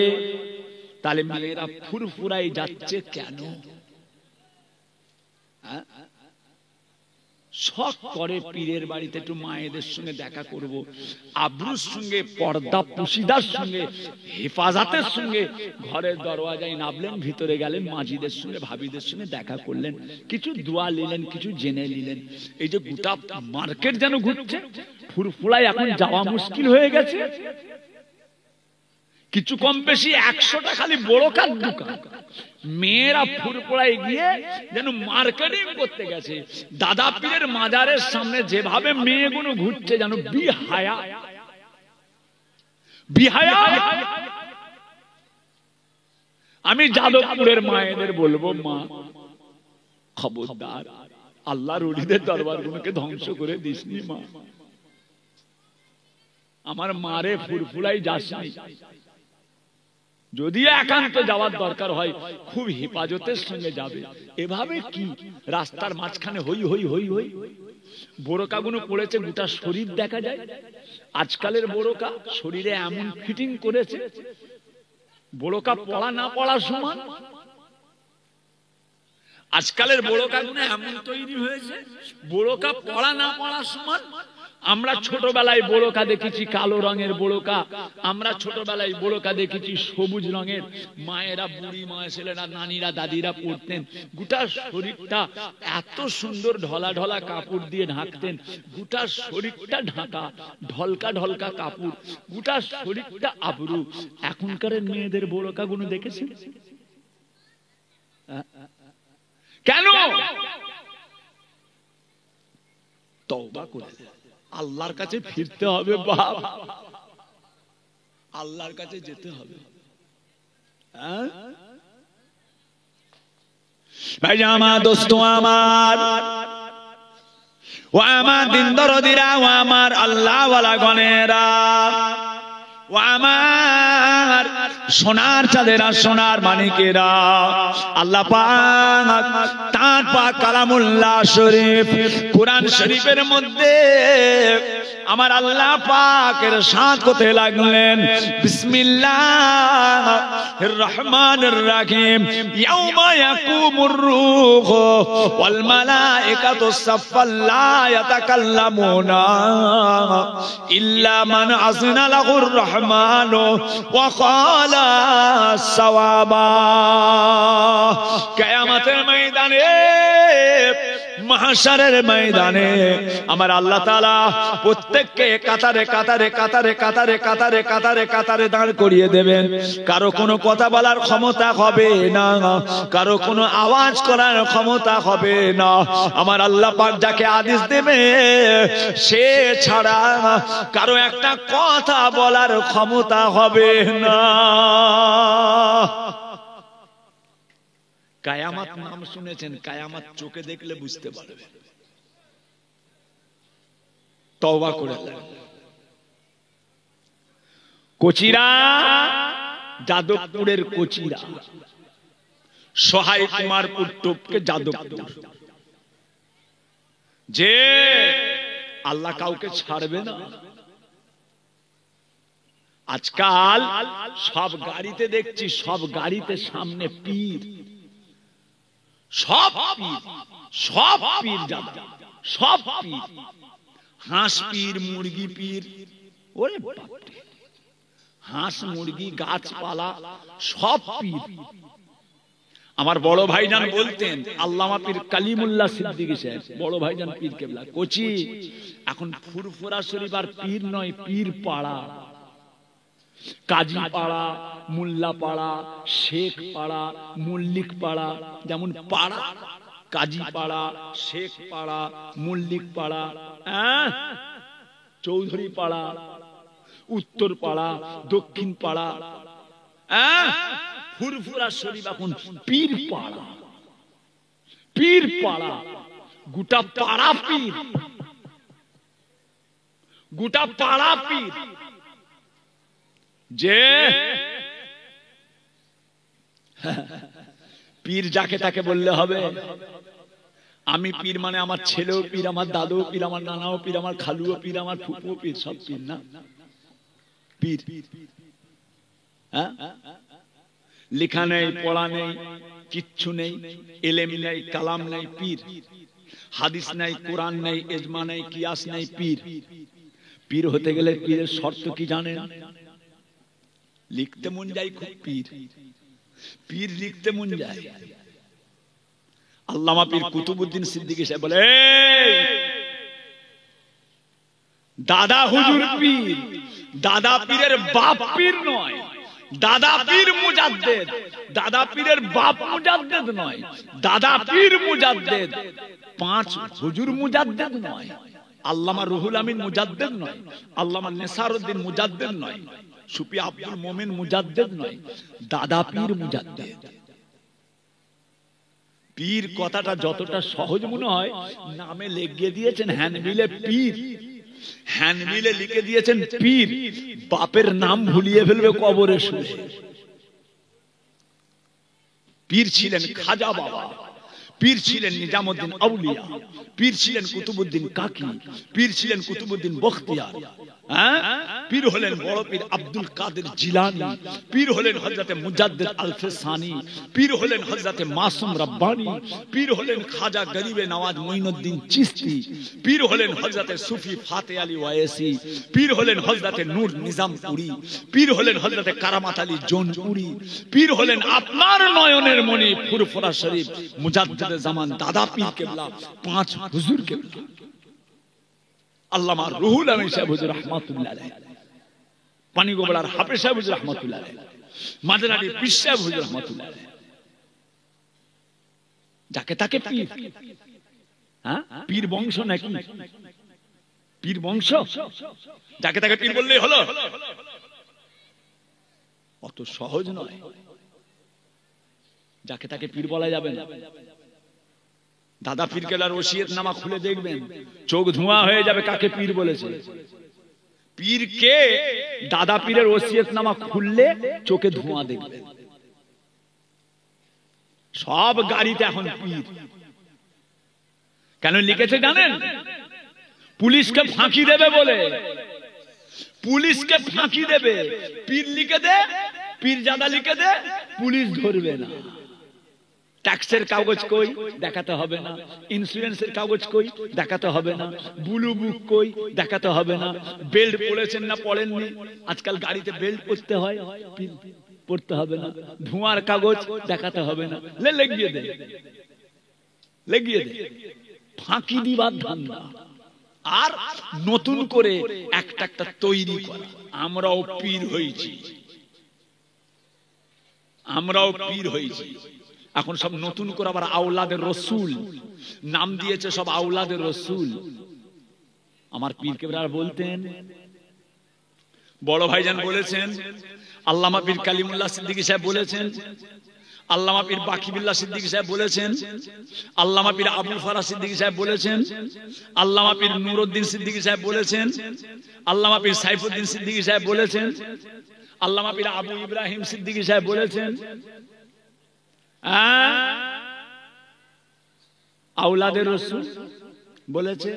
তাহলে মেয়েরা ফুরফুরাই যাচ্ছে কেন? শখ করে পীরের বাড়িতে একটু মায়েদের সঙ্গে দেখা করব, আব্রুর সঙ্গে, পর্দা পুশিদার সঙ্গে, হেফাজতের সঙ্গে ঘরের দরওয়াজায় নামলেন, ভিতরে গেলেন, মাঝিদের সঙ্গে, ভাবিদের সঙ্গে দেখা করলেন, কিছু দোয়া নিলেন, কিছু জেনে নিলেন। এই যে গোটা মার্কেট যেন ঘুরছে, ফুরফুরায় এখন যাওয়া মুশকিল হয়ে গেছে। কিছু কম বেশি 100টা খালি বড়কার দোকান, মেয়েরা ফুরফুরায় গিয়ে যেন মার্কেটিং করতে গেছে। দাদা পীরের মাজারের সামনে যেভাবে মেয়েগুলো ঘুরছে, যেন বিহায়া বিহায়া। আমি যাদবপুরের মায়েদের বলবো, মা খবরদার, আল্লাহর ওলিদের দরবারগুলোকে ধ্বংস করে দিসনি মা। আমার মারে ফুরফুরায় যাসনি। যদি একান্ত যাওয়ার দরকার হয়, খুব হেফাজতের সঙ্গে যাবে। এভাবে কি রাস্তার মাঝখানে হই হই হই হই বোরকাগুলো পড়েছে, গোটা শরীর দেখা যায়। আজকালের বোরকা শরীরে এমন ফিটিং করেছে, বোরকা পড়া না পড়া সমান। আজকালের বোরকাগুলো এমন তৈরি হয়েছে, বোরকা পড়া না পড়া সমান। আমরা ছোটবেলায় বোরকা দেখেছি কালো রঙের বোরকা, আমরা ছোটবেলায় বোরকা দেখেছি সবুজ রঙের। মায়েরা, বুড়ি মা ছেলেরা, নানিরা, দাদিরা পড়তেন, গোটা শরীরটা এত সুন্দর ঢলা ঢলা কাপড় দিয়ে ঢাকতেন, গোটা শরীরটা ঢাকা, ঢলকা ঢলকা কাপড়, গোটা শরীরটা আবরু। এখনকার মেয়েদের বোরকাগুলো দেখেছেন? কেন? তওবা করে আল্লাহর কাছে ফিরতে হবে বাপ, আল্লাহর কাছে যেতে হবে। ভাই আমার দোস্ত আমার, ও আমার দিন দরদিরা, ও আমার আল্লাহ ওয়ালা গনেরা, ও আমার সোনার চাঁদেরা, সোনার মানিকেরা, আল্লাহ পাক তার পাক কালামুল্লাহ শরীফ, কুরআন শরীফের মধ্যে আমার আল্লাহ পাকের সাথ করতে লাগলেন, বিসমিল্লাহির রহমানির রহিম, ইয়াউমা ইয়াকুমুর রূহু ওয়াল মালাইকাতু সাফফান লা ইয়াতাকাল্লামুনা ইল্লা মান আযনা লাহুর রহমানু ওয়া ক্বালা সাওয়াবা। কিয়ামতের ময়দানে, মাহশারের ময়দানে আমার আল্লাহ তাআলা প্রত্যেককে কাতারে কাতারে কাতারে কাতারে কাতারে কাতারে কাতারে দাঁড় করিয়ে দেবেন। কারো কোনো কথা বলার ক্ষমতা হবে না, কারো কোনো আওয়াজ করার ক্ষমতা হবে না। আমার আল্লাহ পাক যাকে আদেশ দেবে, সে ছাড়া কারো একটা কথা বলার ক্ষমতা হবে না। কায়ামত নাম শুনেছেন? কায়ামত চোখে দেখলে বুঝতে পারবে। তওবা করে কোচিরা, যাদবপুরের কোচিরা, সহায় কুমারপুর টোপকে যাদবপুর, যে আল্লাহ কাউকে ছাড়বে না। আজকাল সব গাড়িতে দেখছি, সব গাড়িতে সামনে পীর, সব পীর, সব পীর জাদা, সব পীর। হাঁস পীর, মুরগি পীর, ওরে বাপরে, হাঁস মুরগি গাছপালা সব পীর। আমার বড় ভাইজান বলতেন, আল্লামা পীর কালিমুল্লাহ সিদ্দিকী সাহেব, বড় ভাইজান পীর কেবলা কোচি, এখন ফুরফুরা শরীফ আর পীর নয়, পীর পাড়া, কাজী পাড়া, মোল্লা পাড়া, শেখ পাড়া, মল্লিক পাড়া। যেমন পাড়া, কাজী পাড়া, শেখ পাড়া, মল্লিক পাড়া, চৌধুরী পাড়া, উত্তর পাড়া, দক্ষিণ পাড়া, ফুরফুরা শরীফ এখন পীর পাড়া, পীর পাড়া, গোটা পাড়া পীর, গোটা পাড়া পীর। যে পীর যাকে তাকে বললে হবে। আমি পীর মানে আমার ছেলেও পীর, আমার দাদুও পীর, আমার নানাও পীর, আমার খালুও পীর, আমার ফুপুও পীর, সব পীর না? পীর লেখা নেই, পড়া নেই, কিচ্ছু নেই, এলেম নেই, কালাম নেই, পীর। হাদিস নেই, কোরআন নেই, ইজমা নেই, কিয়াস নেই, পীর। পীর হতে গেলে পীরের শর্ত কি জানেন? লিখতে মন যায় খুব, পীর, পীর লিখতে মন যায়। আল্লামা পীর কুতুবউদ্দিন সিদ্দিকী সাহেব বলে, দাদা হুজুর পীর, দাদা পীরের বাপ পীর নয়, দাদা পীর মুজাদ্দেদ, দাদা পীরের বাপ মুজাদ্দেদ নয়, দাদা পীর মুজাদ্দেদ, পাঁচ হুজুর মুজাদ্দেদ নয়, আল্লামা রুহুল আমিন মুজাদ্দেদ নয়, আল্লামা নেসারউদ্দিন মুজাদ্দেদ নয়, সুফি আব্দুল মোমিন মুজাদ্দেদ নয়, দাদা পীর মুজাদ্দেদ। পীর কথাটা যতটা সহজ মনে হয়, নামে লিখে দিয়েছেন হ্যান্ডবিলে পীর, হ্যান্ডবিলে লিখে দিয়েছেন পীর, বাপের নাম ভুলিয়ে ফেলবে কবরে শুয়ে। পীর ছিলেন খাজা বাবা, পীর ছিলেন নিজামুদ্দিন আউলিয়া, পীর ছিলেন কুতুবউদ্দিন কাকি, পীর ছিলেন কুতুবউদ্দিন বখতিয়ার, পীর হলেন বড় পীর আব্দুল কাদের জিলানী, পীর হলেন হযরতে মুজাদ্দিদ আল-ফিসানি, পীর হলেন হযরতে মাসুম রব্বানী, পীর হলেন খাজা গরিবে নওয়াজ মুঈনুদ্দিন চিশতি, পীর হলেন হযরতে সুফি ফাতে আলী ওয়াইসি, পীর হলেন হযরতে নূর নিজামপুরি, পীর হলেন হযরতে কারামাত আলী জৌনপুরি, পীর হলেন আপনার নয়নের মণি ফুরফুরা শরীফ মুজাদ্দিদে জামান দাদা পীর কেবলা, পাঁচ হুজুর কেবলা। আল্লামা রুহুল আমিন সাহেব হুজুর রাহমাতুল্লাহ আলাইহি, পানিগোবলার হাফেজ সাহেব হুজুর রাহমাতুল্লাহ আলাইহি, মাদানী পীর সাহেব হুজুর রাহমাতুল্লাহ আলাইহি। যাকে তাকে পীর, পীর বংশ নাকি? পীর বংশ, যাকে তাকে পীর বললেই হলো? অত সহজ নয়, যাকে তাকে পীর বলা যাবে না। দাদা পীর কেবলার ওসিয়ত নামা খুলে দেখবেন, চোখ ধোঁয়া হয়ে যাবে কাকে পীর বলেছে। পীর কে? দাদা পীরের ওসিয়ত নামা খুললে চোখে ধোঁয়া দেখবেন। সব গাড়িতে এখন পীর। কেন লিখেছে জানেন? পুলিশকে ফাঁকি দেবে বলে, পুলিশকে ফাঁকি দেবে। পীর লিখে দে, পীর জাদা লিখে দে, পুলিশ ধরবে না। ট্যাক্সের কাগজ কই? দেখাতে হবে না। ইন্স্যুরেন্সের কাগজ কই? দেখাতে হবে না। ব্লু বুক কই? দেখাতে হবে না। বেল্ট পরেছেন না পরেননি? আজকাল গাড়িতে বেল্ট পরতে হয়, পড়তে হবে না। ধোঁয়ার কাগজ দেখাতে হবে না। লেগিয়ে দে, লেগিয়ে দে। ফাঁকি দিবার ধান্দা। আর নতুন করে একটা একটা তৈরি করা। আমরাও পীর হয়েছি, আমরাও পীর হয়েছি। এখন সব নতুন করে আবার আওলাদের রসুল নাম দিয়েছে, সব আওলাদের রসুল। আমার পীর কেবলার বলতেন, বড় ভাইজান বলেছেন, আল্লামা পীর কালিমুল্লাহ সিদ্দিকী সাহেব বলেছেন, আল্লামা পীর বাকিবুল্লাহ সিদ্দিকী সাহেব বলেছেন, আল্লামা পীর আবুল ফারাজ সিদ্দিকী সাহেব বলেছেন, আল্লামা পীর নুরউদ্দিন সিদ্দিকী সাহেব বলেছেন, আল্লামা পীর সাইফুদ্দিন সিদ্দিকী সাহেব বলেছেন, আল্লামা পীর আবু ইব্রাহিম সিদ্দিকী সাহেব বলেছেন। আওলাদের রাসূল বলেছে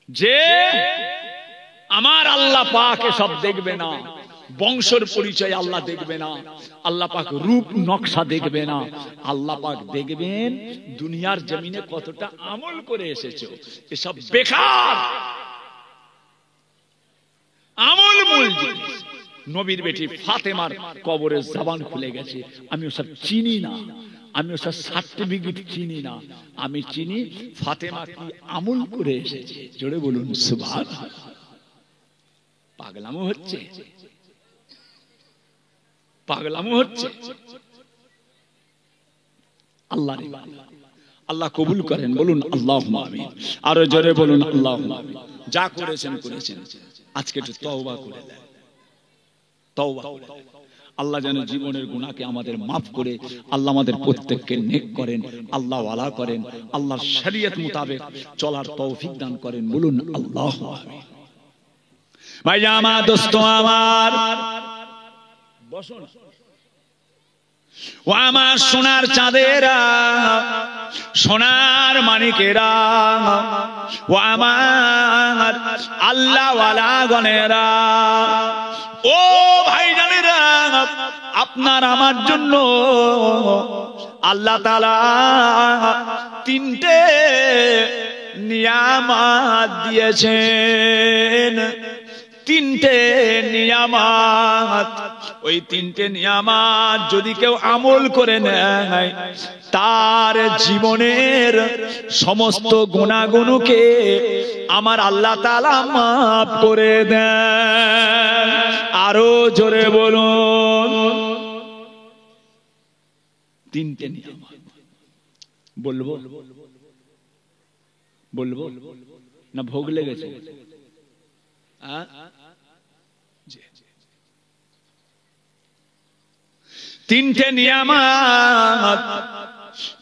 যে আমার আল্লাহ পাক সব দেখবে না, বংশের পরিচয় আল্লাহ দেখবে না, আল্লাহ পাক রূপ নকশা দেখবে না, আল্লাহ পাক দেখবেন দুনিয়ার জমিনে কতটা আমল করে এসেছো। এসব বেকার আমল মূল জিনিস। নবীর বেটি ফাতেমার কবরের জবান খুলে গেছে, আমি ওসব চিনি না, আমি ওসব সার্টিফিকেট চিনি না, আমি চিনি ফাতেমা কি আমল করে এসেছে। জোরে বলুন সুবহানাল্লাহ। পাগলামো হচ্ছে, পাগলামো হচ্ছে। আল্লাহ আল্লাহ কবুল করেন, বলুন আল্লাহুম্মা আমিন। আরো জোরে বলুন আল্লাহুম্মা আমিন। যা করেছেন করেছেন, আজকে একটু তওবা করে দেন, তওবা করে দেন। আল্লাহ যেন জীবনের গুনাহকে আমাদের মাফ করে আল্লাহ আমাদের প্রত্যেককে নেক করেন, আল্লাহ ওয়ালা করেন, আল্লাহর শরীয়ত মোতাবেক চলার তৌফিক দান করেন, বলুন আল্লাহুম্মা আমিন। ভাই আমার দোস্ত আমার, বসুন। ও আমার সোনার চাঁদেরা, সোনার মানিকেরা, ও আমার আল্লাহ ওয়ালা গণেরা, ও ভাই জানেরা, আপনার আমার জন্য আল্লাহ তাআলা তিনটে নিয়ামত দিয়েছেন, তিনটে নিয়ামত। ওই তিনটে নিয়ামত যদি কেউ আমল করে নেয়, তার জীবনের সমস্ত গুনাহগুলোকে আমার আল্লাহ তাআলা মাফ করে দেন। আরো জোরে বলুন, তিনটে নিয়ামত। বলবো বলবো না ভোগ লেগেছে? তিনটে নিয়ামত,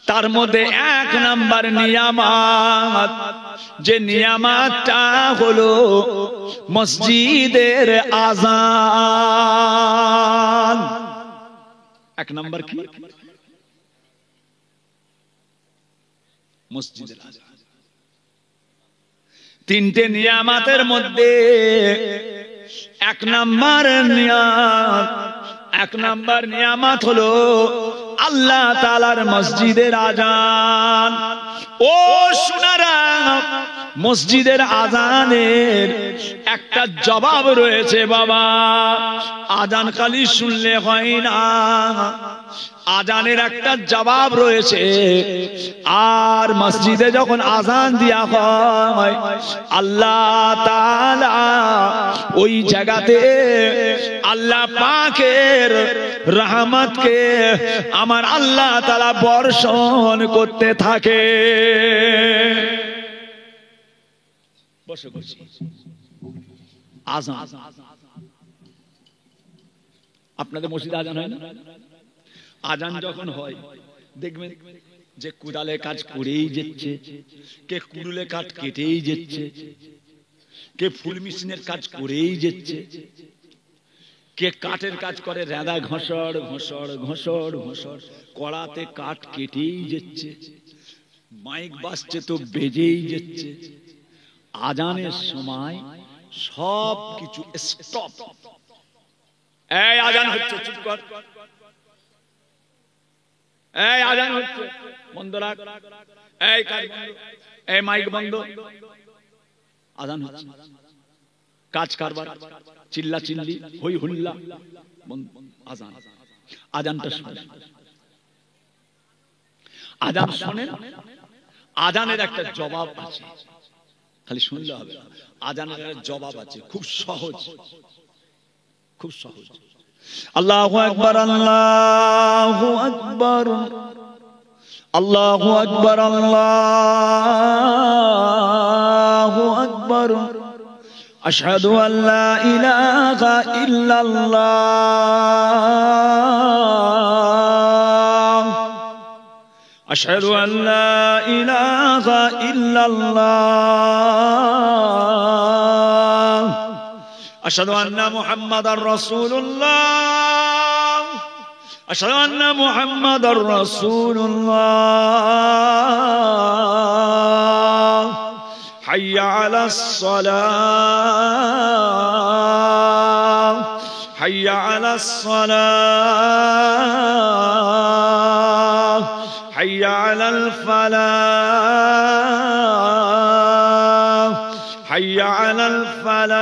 তার মধ্যে এক নাম্বার নিয়ামত, যে নিয়ামতটা হলো মসজিদের আযান। এক নাম্বার কি? মসজিদের আযান। তিনটে নিয়ামতের মধ্যে এক নাম্বার নিয়ামত হলো আল্লাহ তাআলার মসজিদের আযান। ও সোনারা, মসজিদের আযানের একটা জবাব রয়েছে বাবা। আযান খালি শুনলে হয় না, আযানের একটা জবাব রয়েছে। আর মসজিদে যখন আযান দেয়া হয়, আল্লাহ তাআলা ওই জায়গাতে আল্লাহ পাকের রহমতকে আমার আল্লাহ তাআলা বর্ষণ করতে থাকে। বসে বসে আযান, আপনাদের মসজিদে আযান হয় না? আযান যখন হয় দেখবেন যে কুড়ালে কাজ করেই যাচ্ছে, কে কুড়ুলে কাঠ কেটেই যাচ্ছে, কে ফুল মেশিনের কাজ করেই যাচ্ছে, কে কাঠের কাজ করে রেঁদা ঘষড় ঘষড় ঘষড় ঘষড় কড়াতে কাঠ কেটেই যাচ্ছে, মাইক বাজছে তো বেজেই যাচ্ছে। আযানের সময় সব কিছু স্টপ। এই আযান হচ্ছে, চুপ কর। এই আযান হচ্ছে, বন্ধ রাখ। এই কাজ বন্ধ, এই মাইক বন্ধ। আযান হচ্ছে, কাজ কারবার, চিল্লা চিল্লি, হই হুল্লা, আযান। আযানটা শুনেন, আযান শুনেন। আযানের একটা জবাব আছে, খালি শুনলে হবে না। আযানের একটা জবাব আছে, খুব সহজ, খুব সহজ। আল্লাহু আকবার, আল্লাহু আকবার, আল্লাহু আকবার, আল্লাহু আকবার। আশহাদু আল্লা ইলাহা ইল্লাল্লাহ, আশহাদু আল্লা ইলাহা ইল্লাল্লাহ, আশহাদু আন্না মুহাম্মাদার রাসূলুল্লাহ, আশহাদু আন্না মুহাম্মাদার রাসূলুল্লাহ। হাইয়া আলাস সালাহ, حي على الصلاة حي على الفلاح حي على الفلاح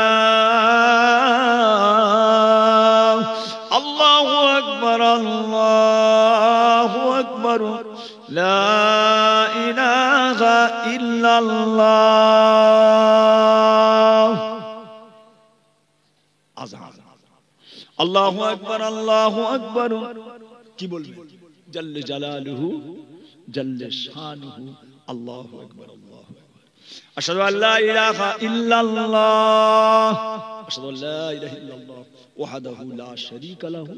الله أكبر الله أكبر لا إله إلا الله আযান আল্লাহু আকবার আল্লাহু আকবার কি বলবেন জাল্লে জালালুহু জাল্লে শানুহু আল্লাহু আকবার আল্লাহু আকবার আশহাদু আল্লা ইলাহা ইল্লাল্লাহ আশহাদু আল্লা ইলাহা ইল্লাল্লাহ ওয়াহদাহু লা শারীকা লাহু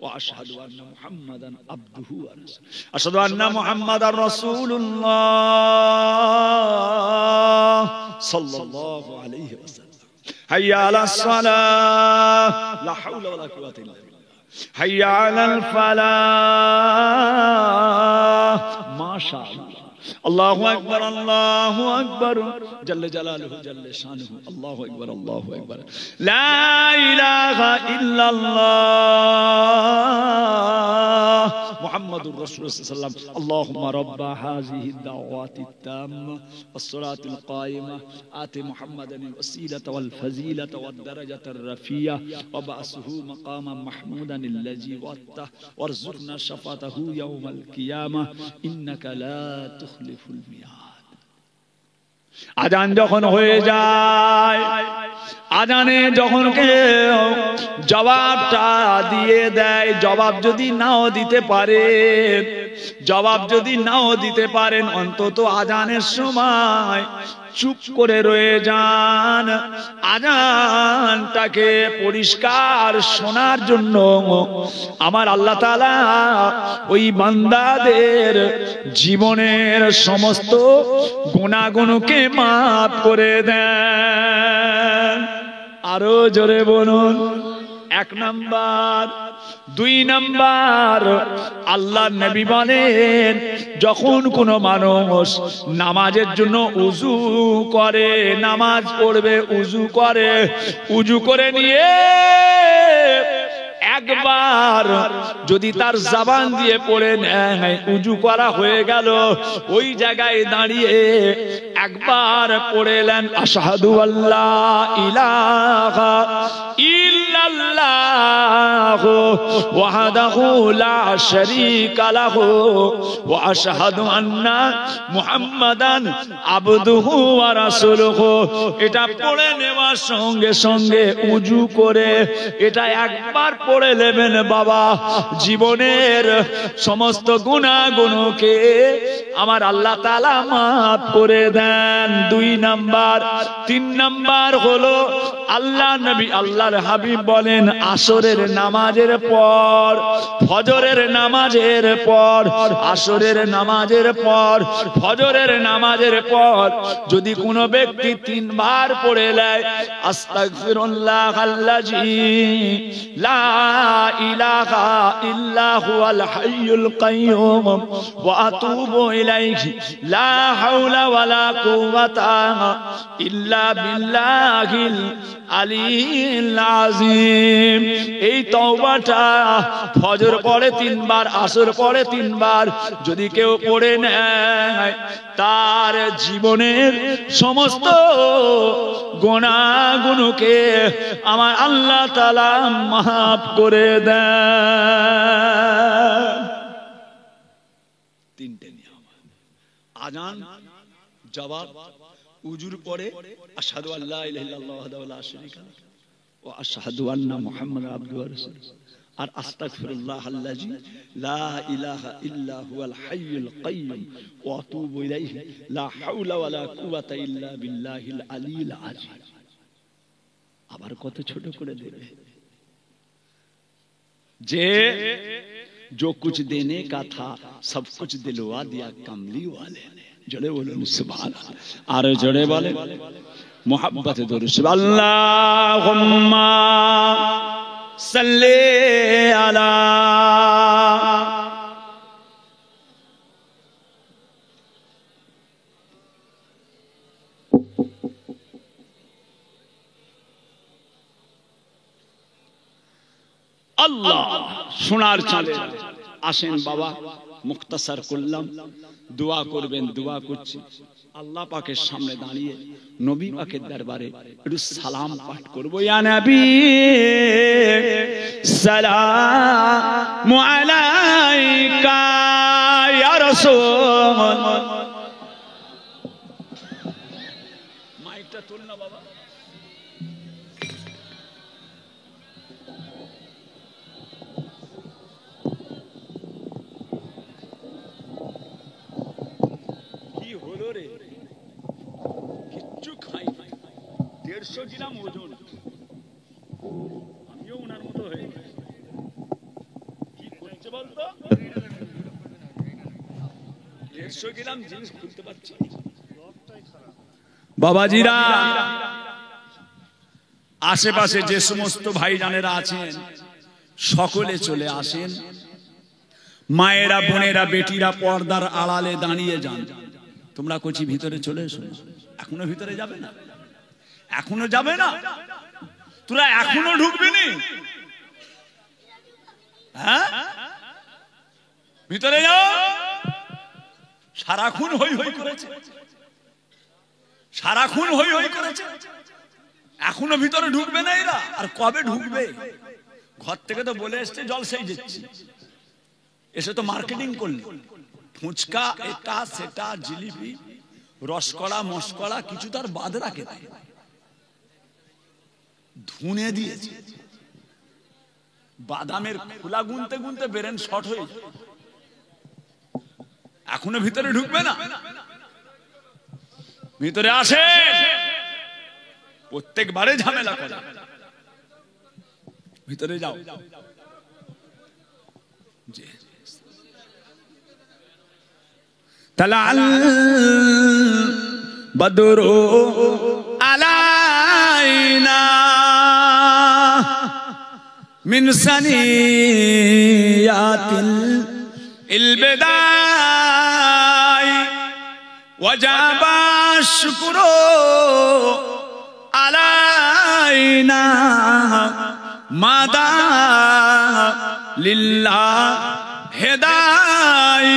ওয়া আশহাদু আন্না মুহাম্মাদান আবদুহু ওয়া রাসূলুহু আশহাদু আন্না মুহাম্মাদার রাসূলুল্লাহ সাল্লাল্লাহু আলাইহি ওয়াসাল্লাম حي على الصلاة لا حول ولا قوة إلا بالله حي على الفلاح ما شاء الله الله أكبر الله أكبر جل جلاله جل شانه الله أكبر الله أكبر لا إله إلا الله محمد رسول الله صلى الله عليه وسلم اللهم رب هذه الدعوات التامة والصلاة القائمة آت محمدا الوسيلة والفضيلة والدرجة الرفيعة وبعثه مقاما محمودا الذي وعدته وارزقنا شفاعته يوم القيامة إنك لا تخلف الميعاد আজান যখন হয়ে যায় আজানে যখন কেউ জবাবটা দিয়ে দেয় জবাব যদি নাও দিতে পারেন জবাব যদি নাও দিতে পারেন অন্তত আজানের সময় চুপ করে রয়ে যান আজানটাকে পরিষ্কার শোনার জন্য আমার আল্লাহ তাআলা ওই বান্দাদের জীবনের সমস্ত গুনাহগুলোকে মাফ করে দেন আরো জোরে বলুন এক নাম্বার দুই নাম্বার আল্লাহর নবী বলেন যখন কোনো মানুষ নামাজের জন্য উযু করে নামাজ পড়বে উযু করে নিয়ে একবার যদি তার জবান দিয়ে পড়ে নেয় উযু করা হয়ে গেল ওই জায়গায় দাঁড়িয়ে একবার পড়লেন আশহাদু আল্লা ইলাহা ইল্লাল্লাহ ওয়াহদাহু লা শারীকা লাহু ওয়া আশহাদু আন্না মুহাম্মাদান আবদুহু ওয়া রাসূলুহু এটা পড়ে নেওয়ার সঙ্গে সঙ্গে উযু করে এটা একবার পড়ে নেবেন বাবা জীবনের সমস্ত গুনাহগুলোকে আমার আল্লাহ তাআলা মাফ করে দেন দুই নাম্বার তিন নাম্বার হলো আল্লাহ নবী আল্লাহর হাবিব বলেন আসরের নামাজের পর ফজরের নামাজের পর আসরের নামাজের পর ফজরের নামাজের পর যদি কোনো ব্যক্তি তিনবার পড়ে নেয় আস্তাগফিরুল্লাহাল্লাযী লা ইলাহা ইল্লা হুয়াল হাইয়ুল কাইয়্যুম ওয়া আতুবু ইলাইহি লা হাওলা ওয়ালা কুওয়াতা ইল্লা বিল্লাহিল আলিয়্যিল আযীম এই তওবাটা ফজর পড়ে তিনবার আসর পড়ে তিনবার যদি কেউ পড়ে নেয় তার জীবনের সমস্ত গুনাহগুলোকে আমার আল্লাহ তাআলা মাফ করে দেন তিনটে নিয়ম আযান জবাব উজুর পরে আশহাদু আল্লা ইলাহা ইল্লাল্লাহ ওয়াহদাহু লা শারীকা লাহু ওয়া আশহাদু আন্না মুহাম্মাদান আবদুহু ওয়া রাসূলুহু আর আস্তাগফিরুল্লাহাল্লাযী লা ইলাহা ইল্লা হুয়াল হাইয়ুল কাইয়্যুম ওয়া আতুবু ইলাইহি লা হাওলা ওয়ালা কুওয়াতা ইল্লা বিল্লাহিল আলিয়্যিল আযীম আবার কত ছোট করে দেবে যে जो कुछ देने का था सब कुछ दिलवा दिया कमली वाले ने जोड़े बोलो सुभान अल्लाह और जोड़े बोले मोहब्बत दुरूद अल्लाहुम्मा सल्ली अला আল্লাহ সোনার চাঁদে আসেন বাবা, মুখতাসার করলাম, দোয়া করবেন, দোয়া করছি। আল্লাহ পাকের সামনে দাঁড়িয়ে নবী পাকের দরবারে একটু সালাম পাঠ করবো। ইয়া নবী সালামু আলাইকা ইয়া রাসূল। মাইকটা তুল না বাবা। কি হলো রে? কিচ্ছু খাই নাই, 150 গ্রাম ওজন। আমিও ওনার মতো হয়ে গেছি। কি করছে বলতো? 150 গ্রাম জিনিস খুলতে পারছি। বাবাজিরা, আশেপাশে যে সমস্ত ভাইজানেরা আছেন সকলে চলে আসেন। মায়েরা, বোনেরা, বেটিরা পর্দার আড়ালে দাঁড়িয়ে যান। তোমরা কচি ভিতরে চলে এসো। এখনো ভিতরে যাবে না? এখনো যাবে না? তোরা এখনো ঢুকবি নি? হ্যাঁ, ভিতরে যাও। সারাক্ষণ হই হই করেছে, সারাক্ষণ হই হই করেছে, এখনো ভিতরে ঢুকবে না এরা? আর কবে ঢুকবে? ঘর থেকে তো বলে এসছে জলসাই যাচ্ছি, এসে তো মার্কেটিং করলে ফুচকা এটা সেটা জিলিপি রসকলা মসকলা কিছু তার বাদ রাখে ধুনে দিয়েছে। বাদামের খোলা গুনতে গুনতে বেরেন শর্ট হয়ে যায়। এখনো ভিতরে ঢুকবে না? ভিতরে আসে, প্রত্যেকবারে ঝামেলা করে। ভিতরে যাও। তালাল বদরু আলাইনা মিন সানিয়াতিল ইলবিদাই ওয়াজাবা শুকরু আলাইনা মাদা লিল্লাহ হেদাই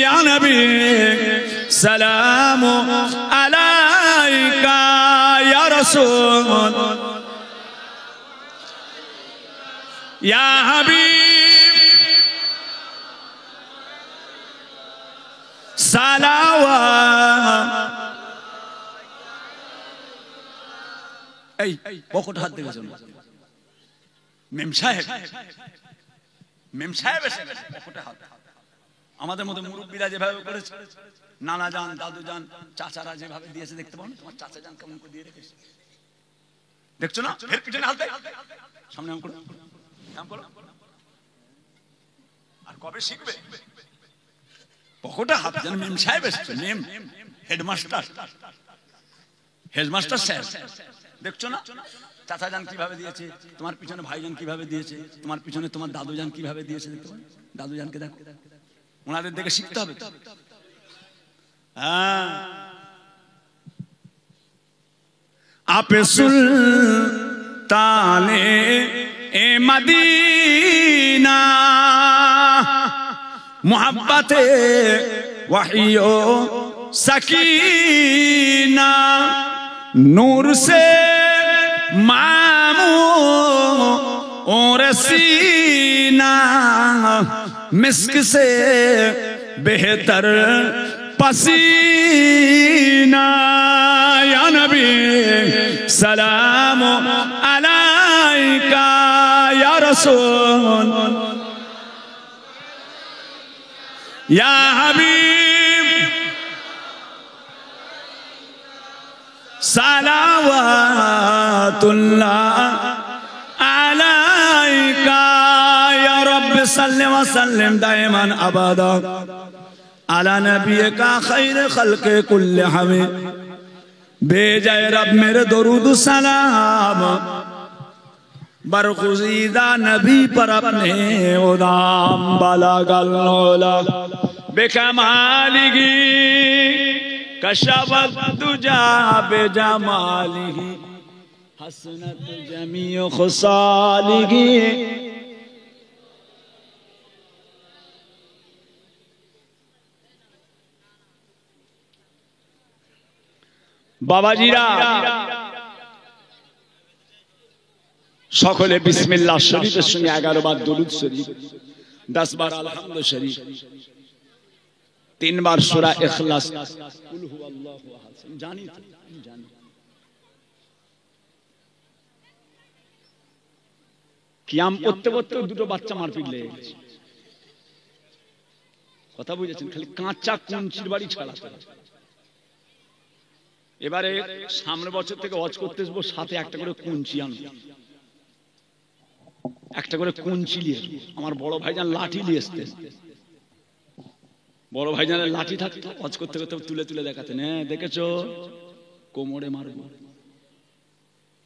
ইয়া নবী সালামু আলাইকা ইয়া রাসূল ইয়া হাবিব সালাওয়াত। এই পকেট হাত দিয়েছ মেম সাহেব, মেম সাহেব এসে পকেটে হাত। আমাদের মধ্যে মুরব্বীরা যেভাবে করেছে, নানা যান, দাদু যান, চাচারা যেভাবে দিয়েছে, দেখতে পাও না? তোমার চাচা যান কেমন করে দিয়ে রেখেছে, দেখছো না? ফের পিছনে হাত দেয়, সামনে আম করো, আম করো। আর কবে শিখবে? পকেটে হাত। যেন মেম সাহেব এসেছে, মেম হেডমাস্টার, হেডমাস্টার স্যার, দেখছো না? চাচা যান কিভাবে দিয়েছে, তোমার পিছনে ভাইজান কিভাবে দিয়েছে, তোমার পিছনে তোমার দাদু যান কিভাবে দিয়েছে, দেখতে পাও? দাদু জানকে দেখো, ওনাদের দেখে শিখতে হবে। হ্যাঁ, আপে সুলতানে এ মদিনা মুহাব্বতে ওয়াহিয়ো সकीना नूर से मामू और सीना मिस्क से बेहतर पसीना या नबी सलाम अलैका या रसूल या हबीब सलावतुल्लाह अलैका या रब सल्लि व सल्लिम दाइमन अबदा अला नबीका खैर खल्के कुल्ले हमें भेजे रब मेरे दरूद सलाम बरखुजीदा नबी पर अपने उदाम बलगल औला बेकमालिही कशफत दुजा बेजमालिही हसनत जमीउ खुसालिही বাবাজিরা সকলে বিসমিল্লাহ শরীফের সঙ্গে 11 বার দরুদ শরীফ, 10 বার আলহামদু শরীফ, 3 বার সূরা ইখলাস, কুল হুয়াল্লাহু আহাদ। জানি তো, জানি। কিয়াম করতে করতে দুটো বাচ্চা মারপিট লেগে গেছে। কথা বুঝেছেন? খালি কাঁচা কুঞ্চির বাড়ি ছাড়া। এবারে সামনের বছর থেকে ওয়াজ করতে আসবো, সাথে একটা করে কুঞ্চি আনবো, একটা করে কুঞ্চি নিয়ে। আমার বড় ভাইজান লাঠি নিয়ে আসতেন, বড় ভাইজানের লাঠি থাকতো, ওয়াজ করতে করতে তুলে তুলে দেখাতেন, হ্যাঁ দেখেছো কোমরে মারবো।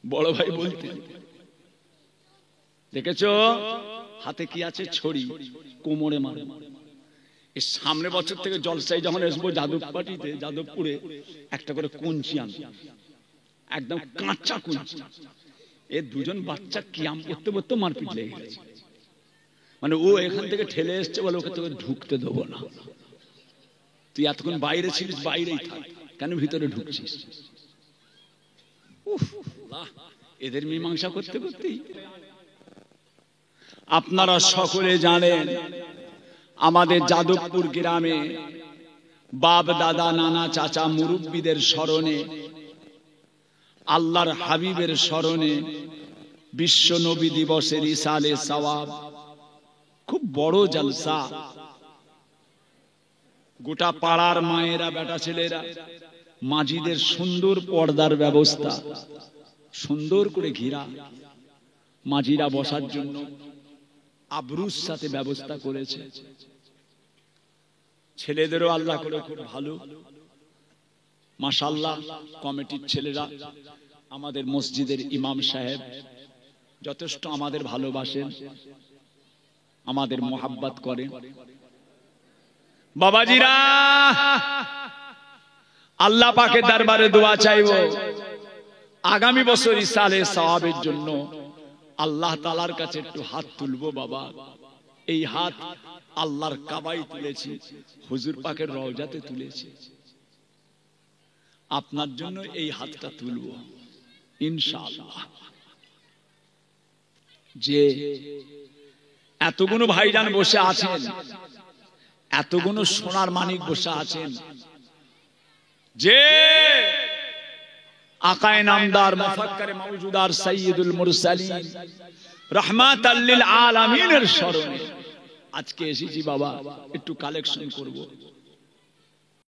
বড় ভাই বলতেন, দেখেছো হাতে কি আছে, ছড়ি, কোমরে মারবো। এই সামনে বছর থেকে জলসায় যখন আসবো যাদবপাটিতে, যাদবপুরে, একটা করে কুঞ্চি আনবো, একদম কাঁচা কুঞ্চি। এ দুজন বাচ্চা কিয়াম করতে করতে মারপিট লেগে গেছে। মানে ও এখান থেকে ঠেলে এসছে, বলে ওকে তোকে ঢুকতে দেবো না, তুই এতক্ষণ বাইরে ছিলিস, বাইরেই থাক, কেন ভিতরে ঢুকছিস? এদের মীমাংসা করতে করতেই আপনারা সকলে জানেন আমাদের যাদবপুর গ্রামে বাপ দাদা নানা চাচা মুরব্বীদের স্মরণে, আল্লাহর হাবিবের স্মরণে বিশ্ব নবী দিবসের ইসালে সওয়াব খুব বড় জলসা। গোটা পাড়ার মায়েরা বেটা ছেলেরা মাঝিদের সুন্দর পর্দার ব্যবস্থা, সুন্দর করে ঘেরা, মাঝিরা বসার জন্য আবরুর সাথে ব্যবস্থা করেছে। ছেলেদেরও আল্লাহ করে খুব ভালো, মাশাআল্লাহ। কমিটির ছেলেরা, আমাদের মসজিদের ইমাম সাহেব যথেষ্ট আমাদের ভালোবাসেন, আমাদের মোহাব্বত করেন। বাবাজিরা আল্লাহ পাকের দরবারে দোয়া চাইব আগামী বছর ইসালে সওয়াবের জন্য। আল্লাহ তাআলার কাছে একটু হাত তুলবো বাবা। এই হাত আল্লাহর কাবায় তুলেছি, হুজুর পাকের রওজাতে তুলেছি। আপনার জন্য এই হাতটা তুলবো ইনশাআল্লাহ। যে এতগুলো ভাইজান বসে আছেন, এতগুলো সোনার মানিক বসে আছেন, যে আকায়ে নামদার মুফাক্কিরে মাওজুদার সাইয়্যিদুল মুরসালিন রাহমাতাল লিল আলামিনের স্মরণে আজকে এসেছি বাবা, একটু কালেকশন করব।